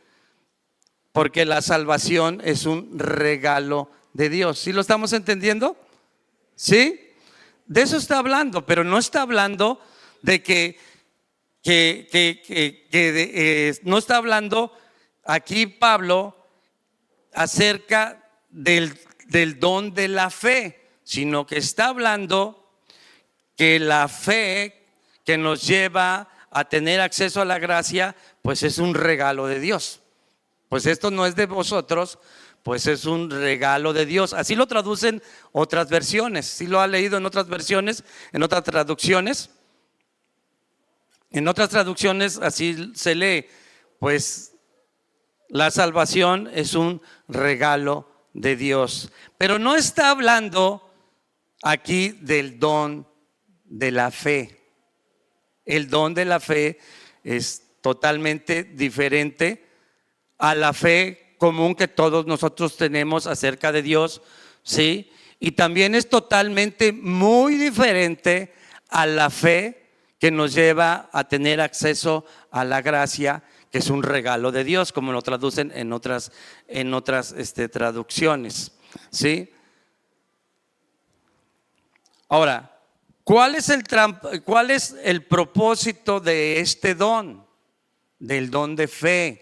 Porque la salvación es un regalo de Dios. ¿Sí lo estamos entendiendo? ¿Sí? De eso está hablando, pero no está hablando de no está hablando aquí Pablo acerca del don de la fe, sino que está hablando que la fe que nos lleva a tener acceso a la gracia, pues es un regalo de Dios. Pues esto no es de vosotros, pues es un regalo de Dios. Así lo traducen otras versiones. ¿Sí lo ha leído en otras versiones, en otras traducciones? En otras traducciones así se lee, pues la salvación es un regalo de Dios. Pero no está hablando aquí del don de la fe. El don de la fe es totalmente diferente a la fe común que todos nosotros tenemos acerca de Dios, ¿sí? Y también es totalmente muy diferente a la fe que nos lleva a tener acceso a la gracia, que es un regalo de Dios, como lo traducen en otras traducciones, ¿sí? Ahora, ¿cuál es el propósito de este don, del don de fe?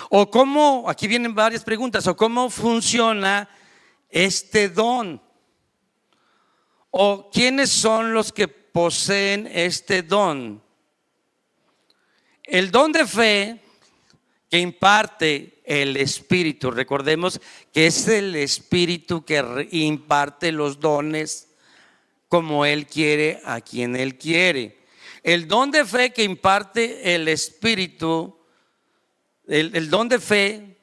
O cómo, aquí vienen varias preguntas, o cómo funciona este don, o quiénes son los que poseen este don. El don de fe que imparte el Espíritu, recordemos que es el Espíritu que imparte los dones como Él quiere, a quien Él quiere. El don de fe que imparte el Espíritu, el don de fe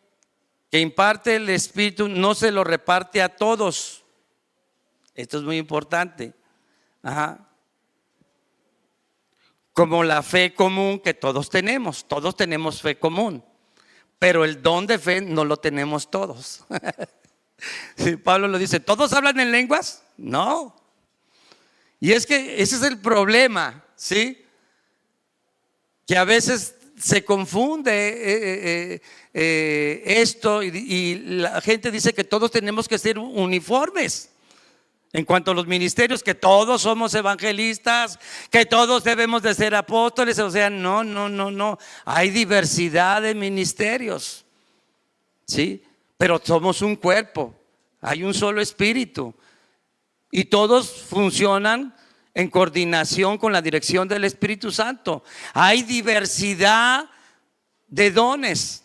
que imparte el Espíritu no se lo reparte a todos. Esto es muy importante. Ajá. Como la fe común que todos tenemos fe común, pero el don de fe no lo tenemos todos. Sí, Pablo lo dice, ¿todos hablan en lenguas? No. Y es que ese es el problema, ¿sí? Que a veces se confunde esto y la gente dice que todos tenemos que ser uniformes en cuanto a los ministerios, que todos somos evangelistas, que todos debemos de ser apóstoles. O sea, no, hay diversidad de ministerios, ¿sí? Pero somos un cuerpo, hay un solo espíritu y todos funcionan en coordinación con la dirección del Espíritu Santo. Hay diversidad de dones,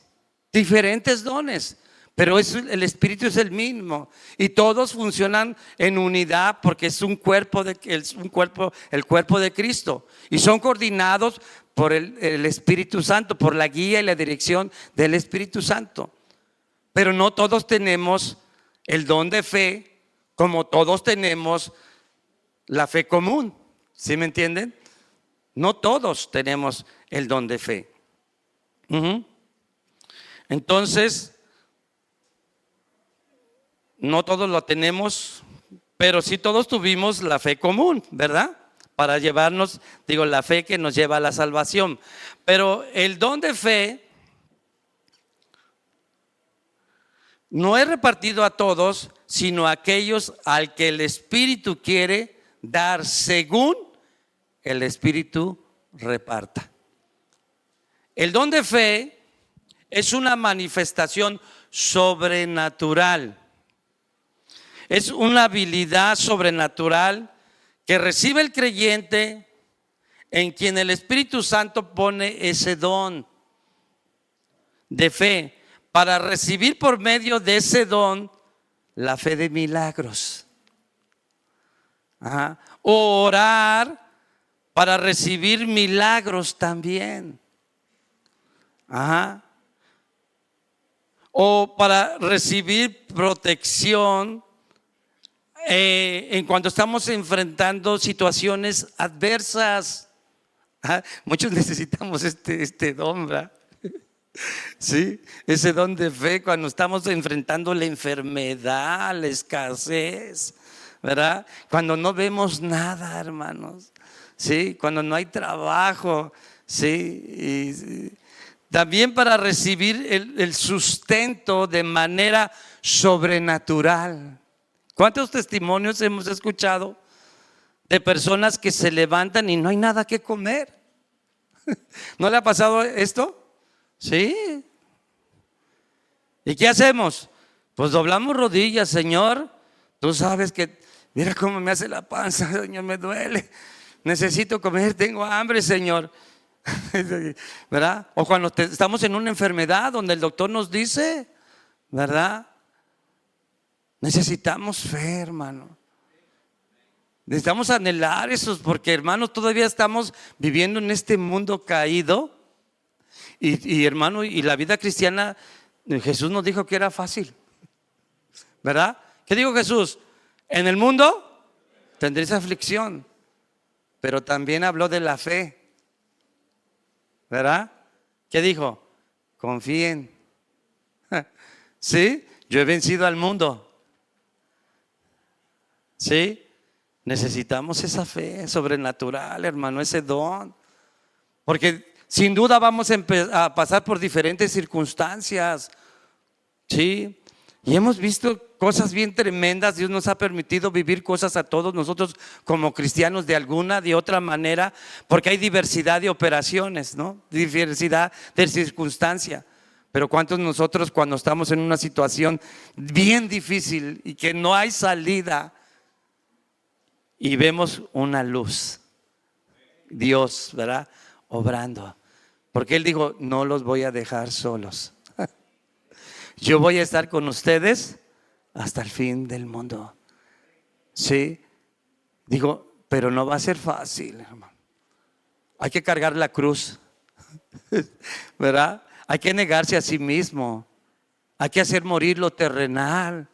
diferentes dones, pero el Espíritu es el mismo y todos funcionan en unidad porque es un cuerpo, el cuerpo de Cristo, y son coordinados por el Espíritu Santo, por la guía y la dirección del Espíritu Santo. Pero no todos tenemos el don de fe como todos tenemos la fe común, ¿sí me entienden? No todos tenemos el don de fe. Entonces, no todos lo tenemos, pero sí todos tuvimos la fe común, ¿verdad? Para llevarnos, la fe que nos lleva a la salvación. Pero el don de fe no es repartido a todos, sino a aquellos al que el Espíritu quiere dar según el Espíritu reparta. El don de fe es una manifestación sobrenatural. Es una habilidad sobrenatural que recibe el creyente, en quien el Espíritu Santo pone ese don de fe para recibir por medio de ese don la fe de milagros. Ajá. O orar para recibir milagros también. Ajá. O para recibir protección en cuando estamos enfrentando situaciones adversas. Muchos necesitamos este don, ¿verdad? Sí, ese don de fe cuando estamos enfrentando la enfermedad, la escasez, ¿verdad? Cuando no vemos nada, hermanos. Sí, cuando no hay trabajo, sí. Y también para recibir el sustento de manera sobrenatural. ¿Cuántos testimonios hemos escuchado de personas que se levantan y no hay nada que comer? ¿No le ha pasado esto? Sí. ¿Y qué hacemos? Pues doblamos rodillas, Señor. Tú sabes que, mira cómo me hace la panza, Señor, me duele. Necesito comer, tengo hambre, Señor. ¿Verdad? O cuando estamos en una enfermedad donde el doctor nos dice, ¿verdad? Necesitamos fe, hermano. Necesitamos anhelar eso, porque, hermanos, todavía estamos viviendo en este mundo caído. Y hermano, y la vida cristiana, Jesús nos dijo que era fácil, ¿verdad? ¿Qué dijo Jesús? En el mundo tendréis aflicción, pero también habló de la fe, ¿verdad? ¿Qué dijo? Confíen. ¿Sí? Yo he vencido al mundo. ¿Sí? Necesitamos esa fe sobrenatural, hermano, ese don. Porque sin duda vamos a pasar por diferentes circunstancias. ¿Sí? Y hemos visto cosas bien tremendas. Dios nos ha permitido vivir cosas a todos nosotros como cristianos de alguna, de otra manera, porque hay diversidad de operaciones, ¿no? Diversidad de circunstancias. Pero ¿cuántos nosotros cuando estamos en una situación bien difícil y que no hay salida y vemos una luz? Dios, ¿verdad? Obrando. Porque Él dijo, no los voy a dejar solos. Yo voy a estar con ustedes hasta el fin del mundo. Sí. Digo, pero no va a ser fácil, hermano. Hay que cargar la cruz, ¿verdad? Hay que negarse a sí mismo. Hay que hacer morir lo terrenal.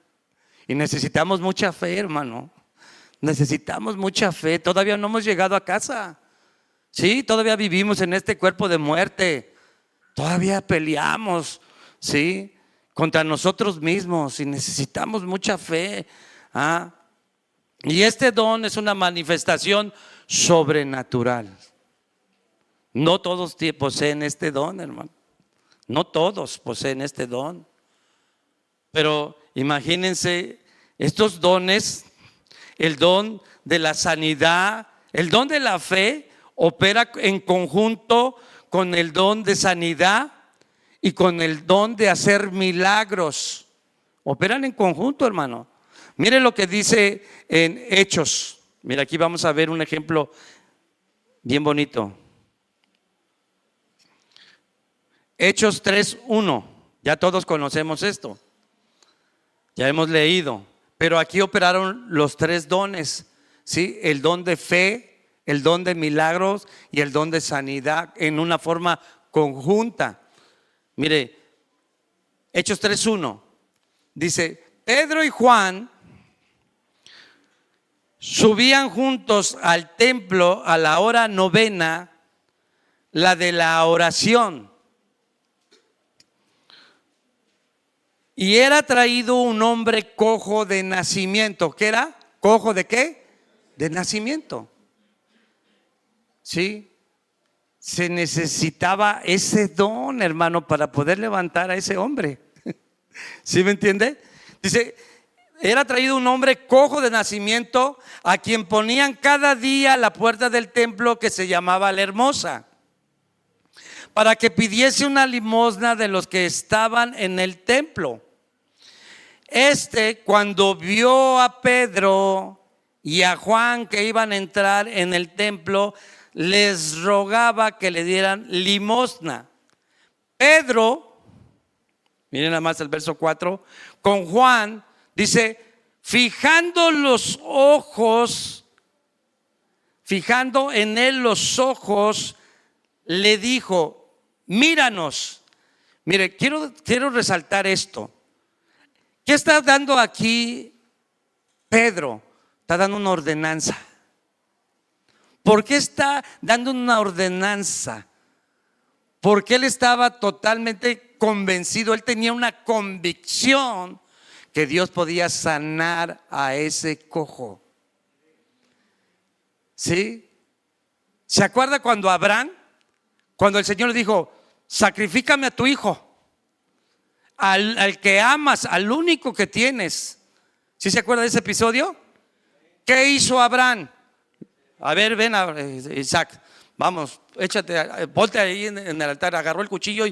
Y necesitamos mucha fe, hermano. Necesitamos mucha fe. Todavía no hemos llegado a casa. Sí, todavía vivimos en este cuerpo de muerte. Todavía peleamos, sí, contra nosotros mismos y necesitamos mucha fe. Y este don es una manifestación sobrenatural. No todos poseen este don, hermano. No todos poseen este don. Pero imagínense estos dones, el don de la sanidad, el don de la fe, opera en conjunto con el don de sanidad y con el don de hacer milagros. Operan en conjunto, hermano. Mire lo que dice en Hechos. Mira, aquí vamos a ver un ejemplo bien bonito. Hechos 3:1. Ya todos conocemos esto. Ya hemos leído. Pero aquí operaron los tres dones, ¿sí? El don de fe, el don de milagros y el don de sanidad en una forma conjunta. Mire, Hechos 3:1 dice: Pedro y Juan subían juntos al templo a la hora novena, la de la oración, y era traído un hombre cojo de nacimiento. ¿Qué era? ¿Cojo de qué? De nacimiento. Sí, se necesitaba ese don, hermano, para poder levantar a ese hombre. ¿Sí me entiende? Dice, era traído un hombre cojo de nacimiento, a quien ponían cada día a la puerta del templo, que se llamaba La Hermosa, para que pidiese una limosna de los que estaban en el templo. Cuando vio a Pedro y a Juan que iban a entrar en el templo, les rogaba que le dieran limosna. Pedro, miren nada más el verso 4, con Juan, dice, fijando en él los ojos, le dijo, míranos. Mire, quiero resaltar esto. ¿Qué está dando aquí Pedro está dando una ordenanza. ¿Por qué está dando una ordenanza? Porque él estaba totalmente convencido, él tenía una convicción que Dios podía sanar a ese cojo. ¿Sí? ¿Se acuerda cuando Abraham, cuando el Señor le dijo, sacrifícame a tu hijo, al que amas, al único que tienes? ¿Sí se acuerda de ese episodio? ¿Qué hizo Abraham? A ver, ven, Isaac, vamos, échate, ponte ahí en el altar. Agarró el cuchillo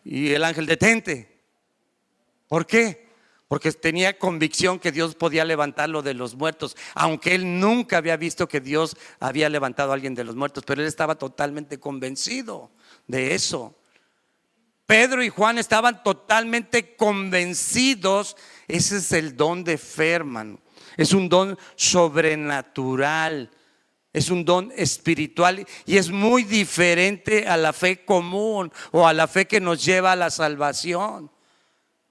y el ángel, detente. ¿Por qué? Porque tenía convicción que Dios podía levantarlo de los muertos, aunque él nunca había visto que Dios había levantado a alguien de los muertos, pero él estaba totalmente convencido de eso. Pedro y Juan estaban totalmente convencidos. Ese es el don de fe, hermano. Es un don sobrenatural, es un don espiritual y es muy diferente a la fe común o a la fe que nos lleva a la salvación.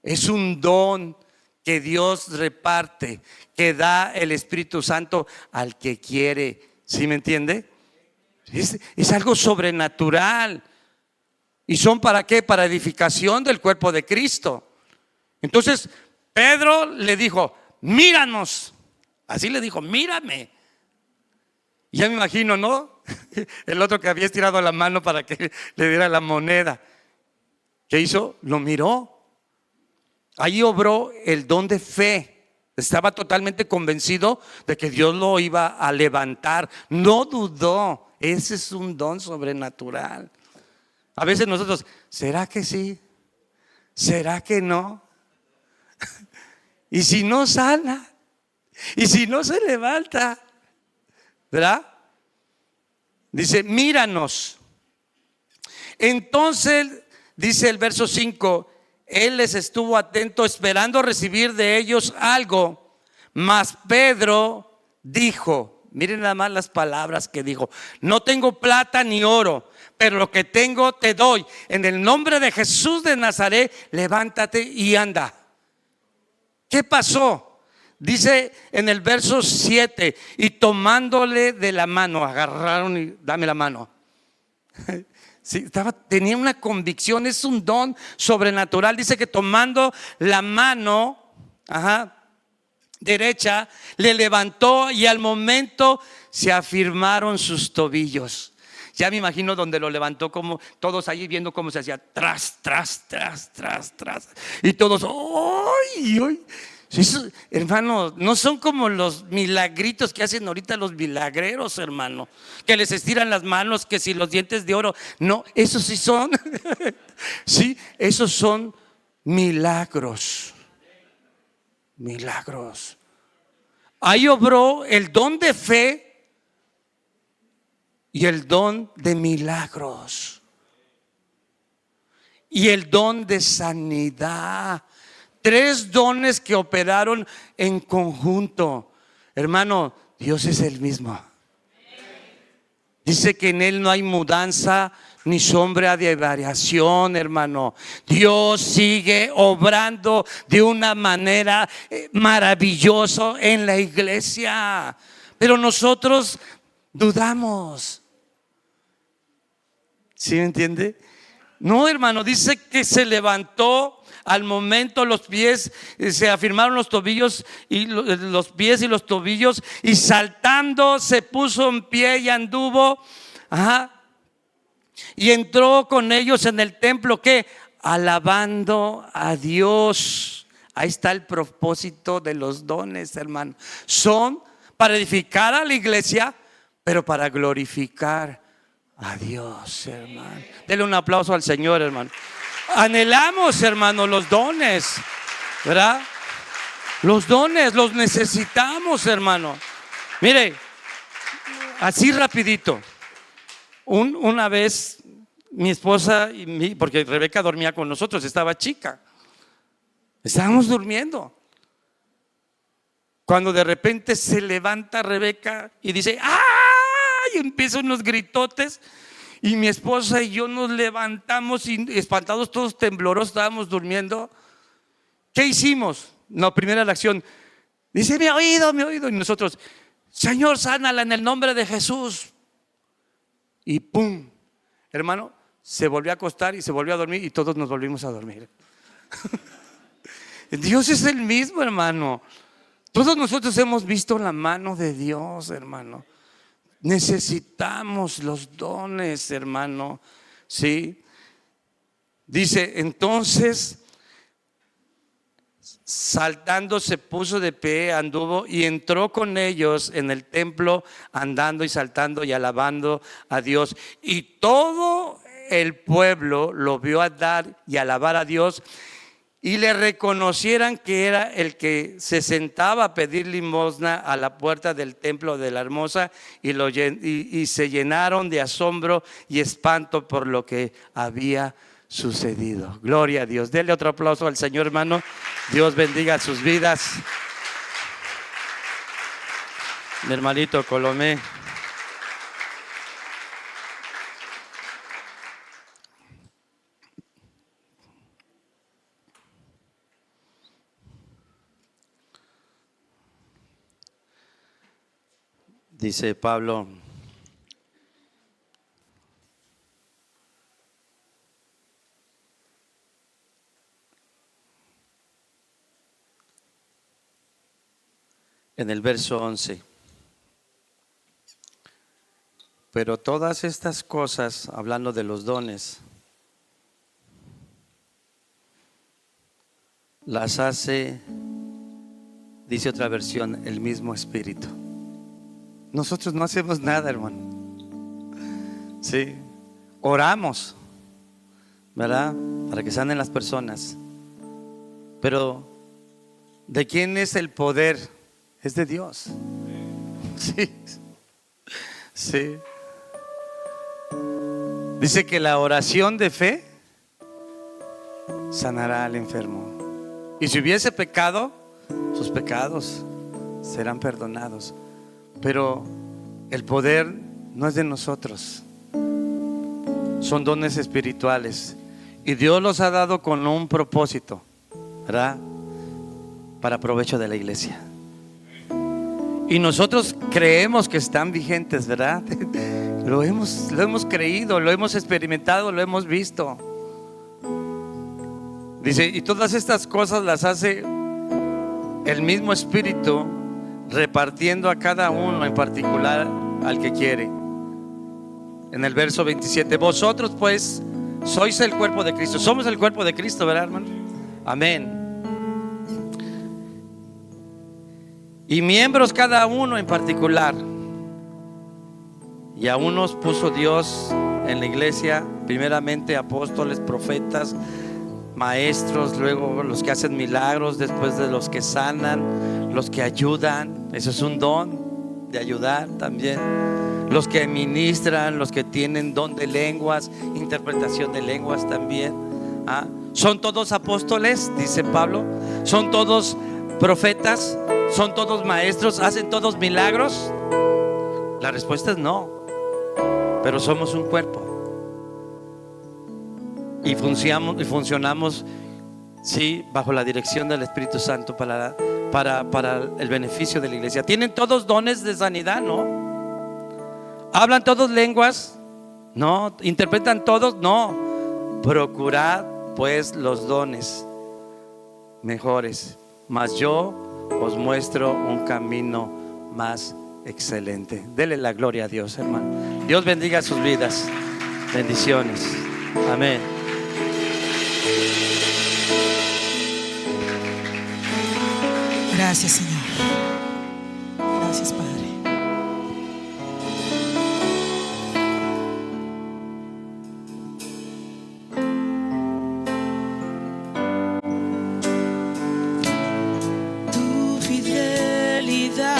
Es un don que Dios reparte, que da el Espíritu Santo al que quiere. ¿Sí me entiende? Es algo sobrenatural. ¿Y son para qué? Para edificación del cuerpo de Cristo. Entonces Pedro le dijo, míranos. Así le dijo, mírame. Ya me imagino, ¿no? El otro que había estirado la mano para que le diera la moneda. ¿Qué hizo? Lo miró. Ahí obró el don de fe. Estaba totalmente convencido de que Dios lo iba a levantar. No dudó. Ese es un don sobrenatural. A veces nosotros, ¿será que sí? ¿Será que no? Y si no sana, y si no se levanta, ¿verdad? Dice, míranos. Entonces, dice el verso 5, él les estuvo atento esperando recibir de ellos algo. Mas Pedro dijo, miren nada más las palabras que dijo, no tengo plata ni oro, pero lo que tengo te doy. En el nombre de Jesús de Nazaret, levántate y anda. ¿Qué pasó? Dice en el verso 7, y tomándole de la mano, agarraron y dame la mano. Sí, tenía una convicción, es un don sobrenatural. Dice que tomando la mano derecha, le levantó y al momento se afirmaron sus tobillos. Ya me imagino donde lo levantó, como todos allí viendo cómo se hacía tras, tras, tras, tras, tras. Y todos, ¡ay! ¡Ay! Eso, hermano, no son como los milagritos que hacen ahorita los milagreros, hermano, que les estiran las manos, que si los dientes de oro. No, esos sí son sí, esos son milagros. Milagros. Ahí obró el don de fe y el don de milagros y el don de sanidad. 3 dones que operaron en conjunto. Hermano, Dios es el mismo. Dice que en Él no hay mudanza ni sombra de variación, hermano. Dios sigue obrando de una manera maravillosa en la iglesia, pero nosotros dudamos. ¿Sí me entiende? No, hermano, dice que se levantó. Al momento los pies, se afirmaron los tobillos y los pies y los tobillos, y saltando se puso en pie y anduvo, y entró con ellos en el templo, que alabando a Dios. Ahí está el propósito de los dones, hermano. Son para edificar a la iglesia, pero para glorificar a Dios, hermano. Denle un aplauso al Señor, hermano. Anhelamos, hermano, los dones, ¿verdad? Los dones los necesitamos, hermano. Mire, así rapidito. Una vez mi esposa porque Rebeca dormía con nosotros, estaba chica, estábamos durmiendo, cuando de repente se levanta Rebeca y dice ¡ay! Y empiezan unos gritotes. Y mi esposa y yo nos levantamos y espantados, todos temblorosos, estábamos durmiendo. ¿Qué hicimos? No, primera la acción, Dice, me ha oído, me ha oído. Y nosotros, Señor, sánala en el nombre de Jesús. Y pum, hermano, se volvió a acostar y se volvió a dormir y todos nos volvimos a dormir. Dios es el mismo, hermano. Todos nosotros hemos visto la mano de Dios, hermano. Necesitamos los dones, hermano. Sí. Dice, entonces, saltando se puso de pie, anduvo y entró con ellos en el templo, andando y saltando y alabando a Dios. Y todo el pueblo lo vio andar y alabar a Dios, y le reconocieran que era el que se sentaba a pedir limosna a la puerta del templo de la hermosa, y se llenaron de asombro y espanto por lo que había sucedido. Gloria a Dios. Denle otro aplauso al Señor, hermano. Dios bendiga sus vidas. Mi hermanito Colomé. Dice Pablo, en el verso 11, pero todas estas cosas, hablando de los dones, las hace, dice otra versión, el mismo Espíritu. Nosotros no hacemos nada, hermano. Sí, oramos, ¿verdad? Para que sanen las personas. Pero ¿de quién es el poder? Es de Dios. Sí, sí. Dice que la oración de fe sanará al enfermo. Y si hubiese pecado, sus pecados serán perdonados. Pero el poder no es de nosotros. Son dones espirituales. Y Dios los ha dado con un propósito, ¿verdad? Para provecho de la iglesia. Y nosotros creemos que están vigentes, ¿verdad? Lo hemos creído, lo hemos experimentado, lo hemos visto. Dice, y todas estas cosas las hace el mismo Espíritu, repartiendo a cada uno en particular al que quiere. En el verso 27, vosotros pues sois el cuerpo de Cristo. Somos el cuerpo de Cristo, ¿verdad, hermano? Amén. Y miembros cada uno en particular. Y a unos puso Dios en la iglesia, primeramente apóstoles, profetas, maestros, luego los que hacen milagros, después de los que sanan, los que ayudan. Eso es un don de ayudar también. Los que ministran, los que tienen don de lenguas, interpretación de lenguas también. ¿Son todos apóstoles? Dice Pablo. ¿Son todos profetas? ¿Son todos maestros? ¿Hacen todos milagros? La respuesta es no. Pero somos un cuerpo. Y funcionamos, sí, bajo la dirección del Espíritu Santo para el beneficio de la iglesia. ¿Tienen todos dones de sanidad? No. ¿Hablan todos lenguas? No. ¿Interpretan todos? No. Procurad pues los dones mejores, mas yo os muestro un camino más excelente. Dele la gloria a Dios, hermano. Dios bendiga sus vidas. Bendiciones. Amén.
Gracias, Señor. Gracias, Padre. Tu fidelidad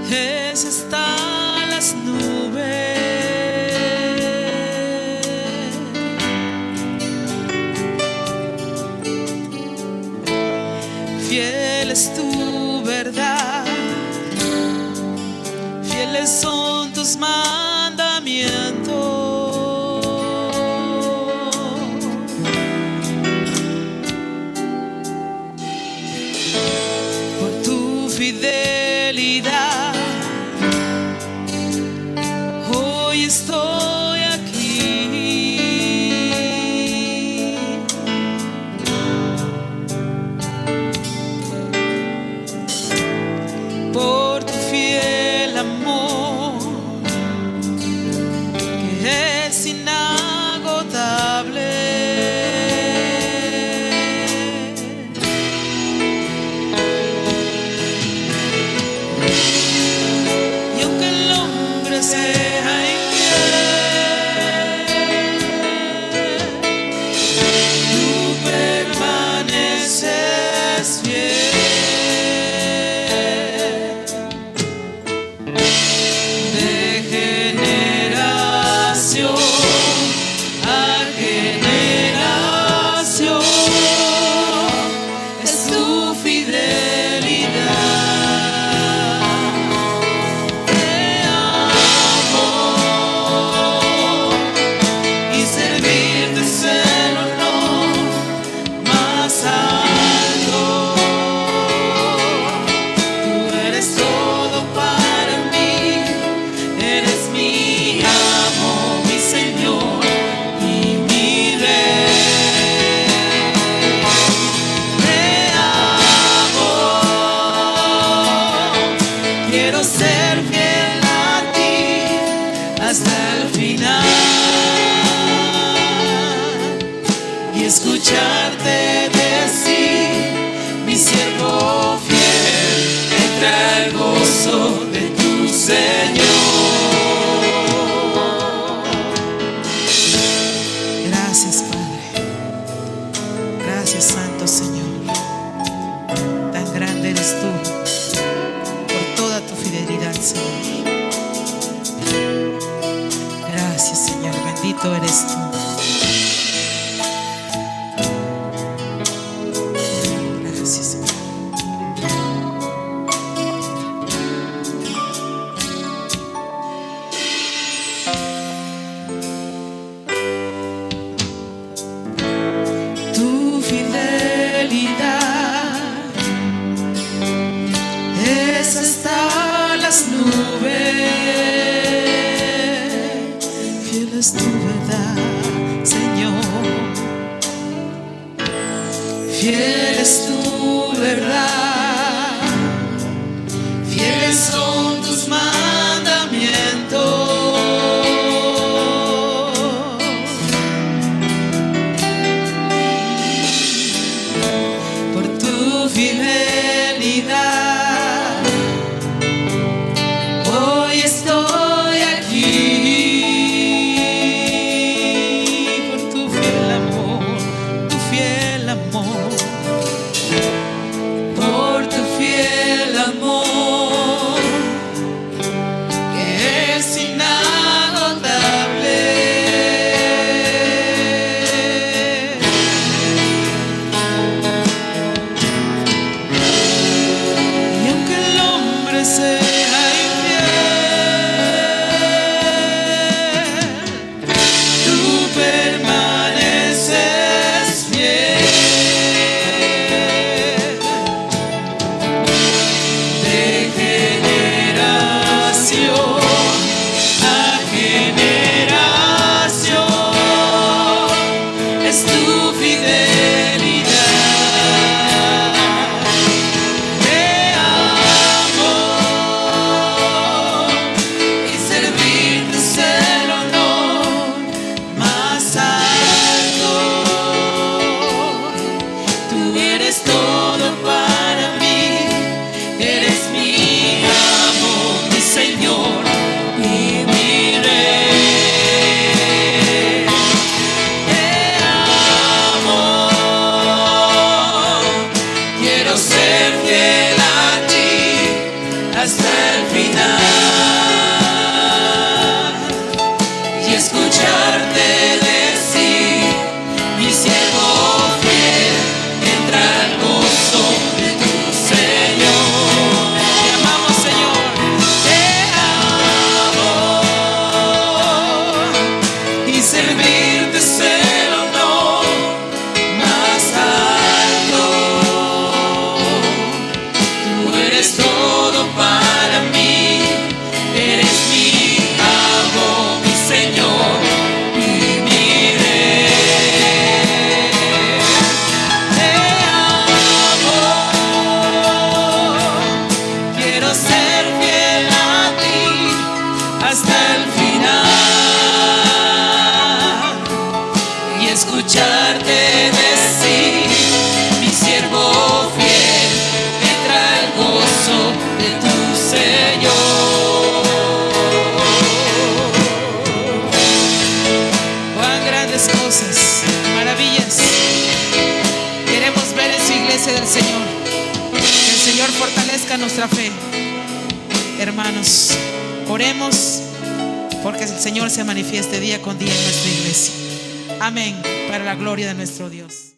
es hasta las nubes. Fiel es tu verdad, fieles son tus mandamientos. amor que es inagotable. Y aunque el hombre sea infiel, tú permaneces fiel. De generación a generación es tu fidelidad. Te amo y servirte es el honor más alto. Tú eres todo para mí, eres mi amo, mi Señor y mi Rey. Te amo, quiero ser fiel a ti hasta el final y escucharte decir, mi siervo fiel, entra el gozo de tu Señor. Gracias, Padre. Gracias, Santo Señor. Tan grande eres tú por toda tu fidelidad, Señor. Gracias, Señor. Bendito eres tú. Gracias, Señor. Tu fidelidad es hasta las nubes. Fiel es tu verdad, Señor. Fiel es tu verdad. Fieles son tus mandamientos. Por tu fidelidad hoy estoy aquí. Por tu fiel amor, iglesia del Señor. Que el Señor fortalezca nuestra fe. Hermanos, oremos porque el Señor se manifieste día con día en nuestra iglesia. Amén, para la gloria de nuestro Dios.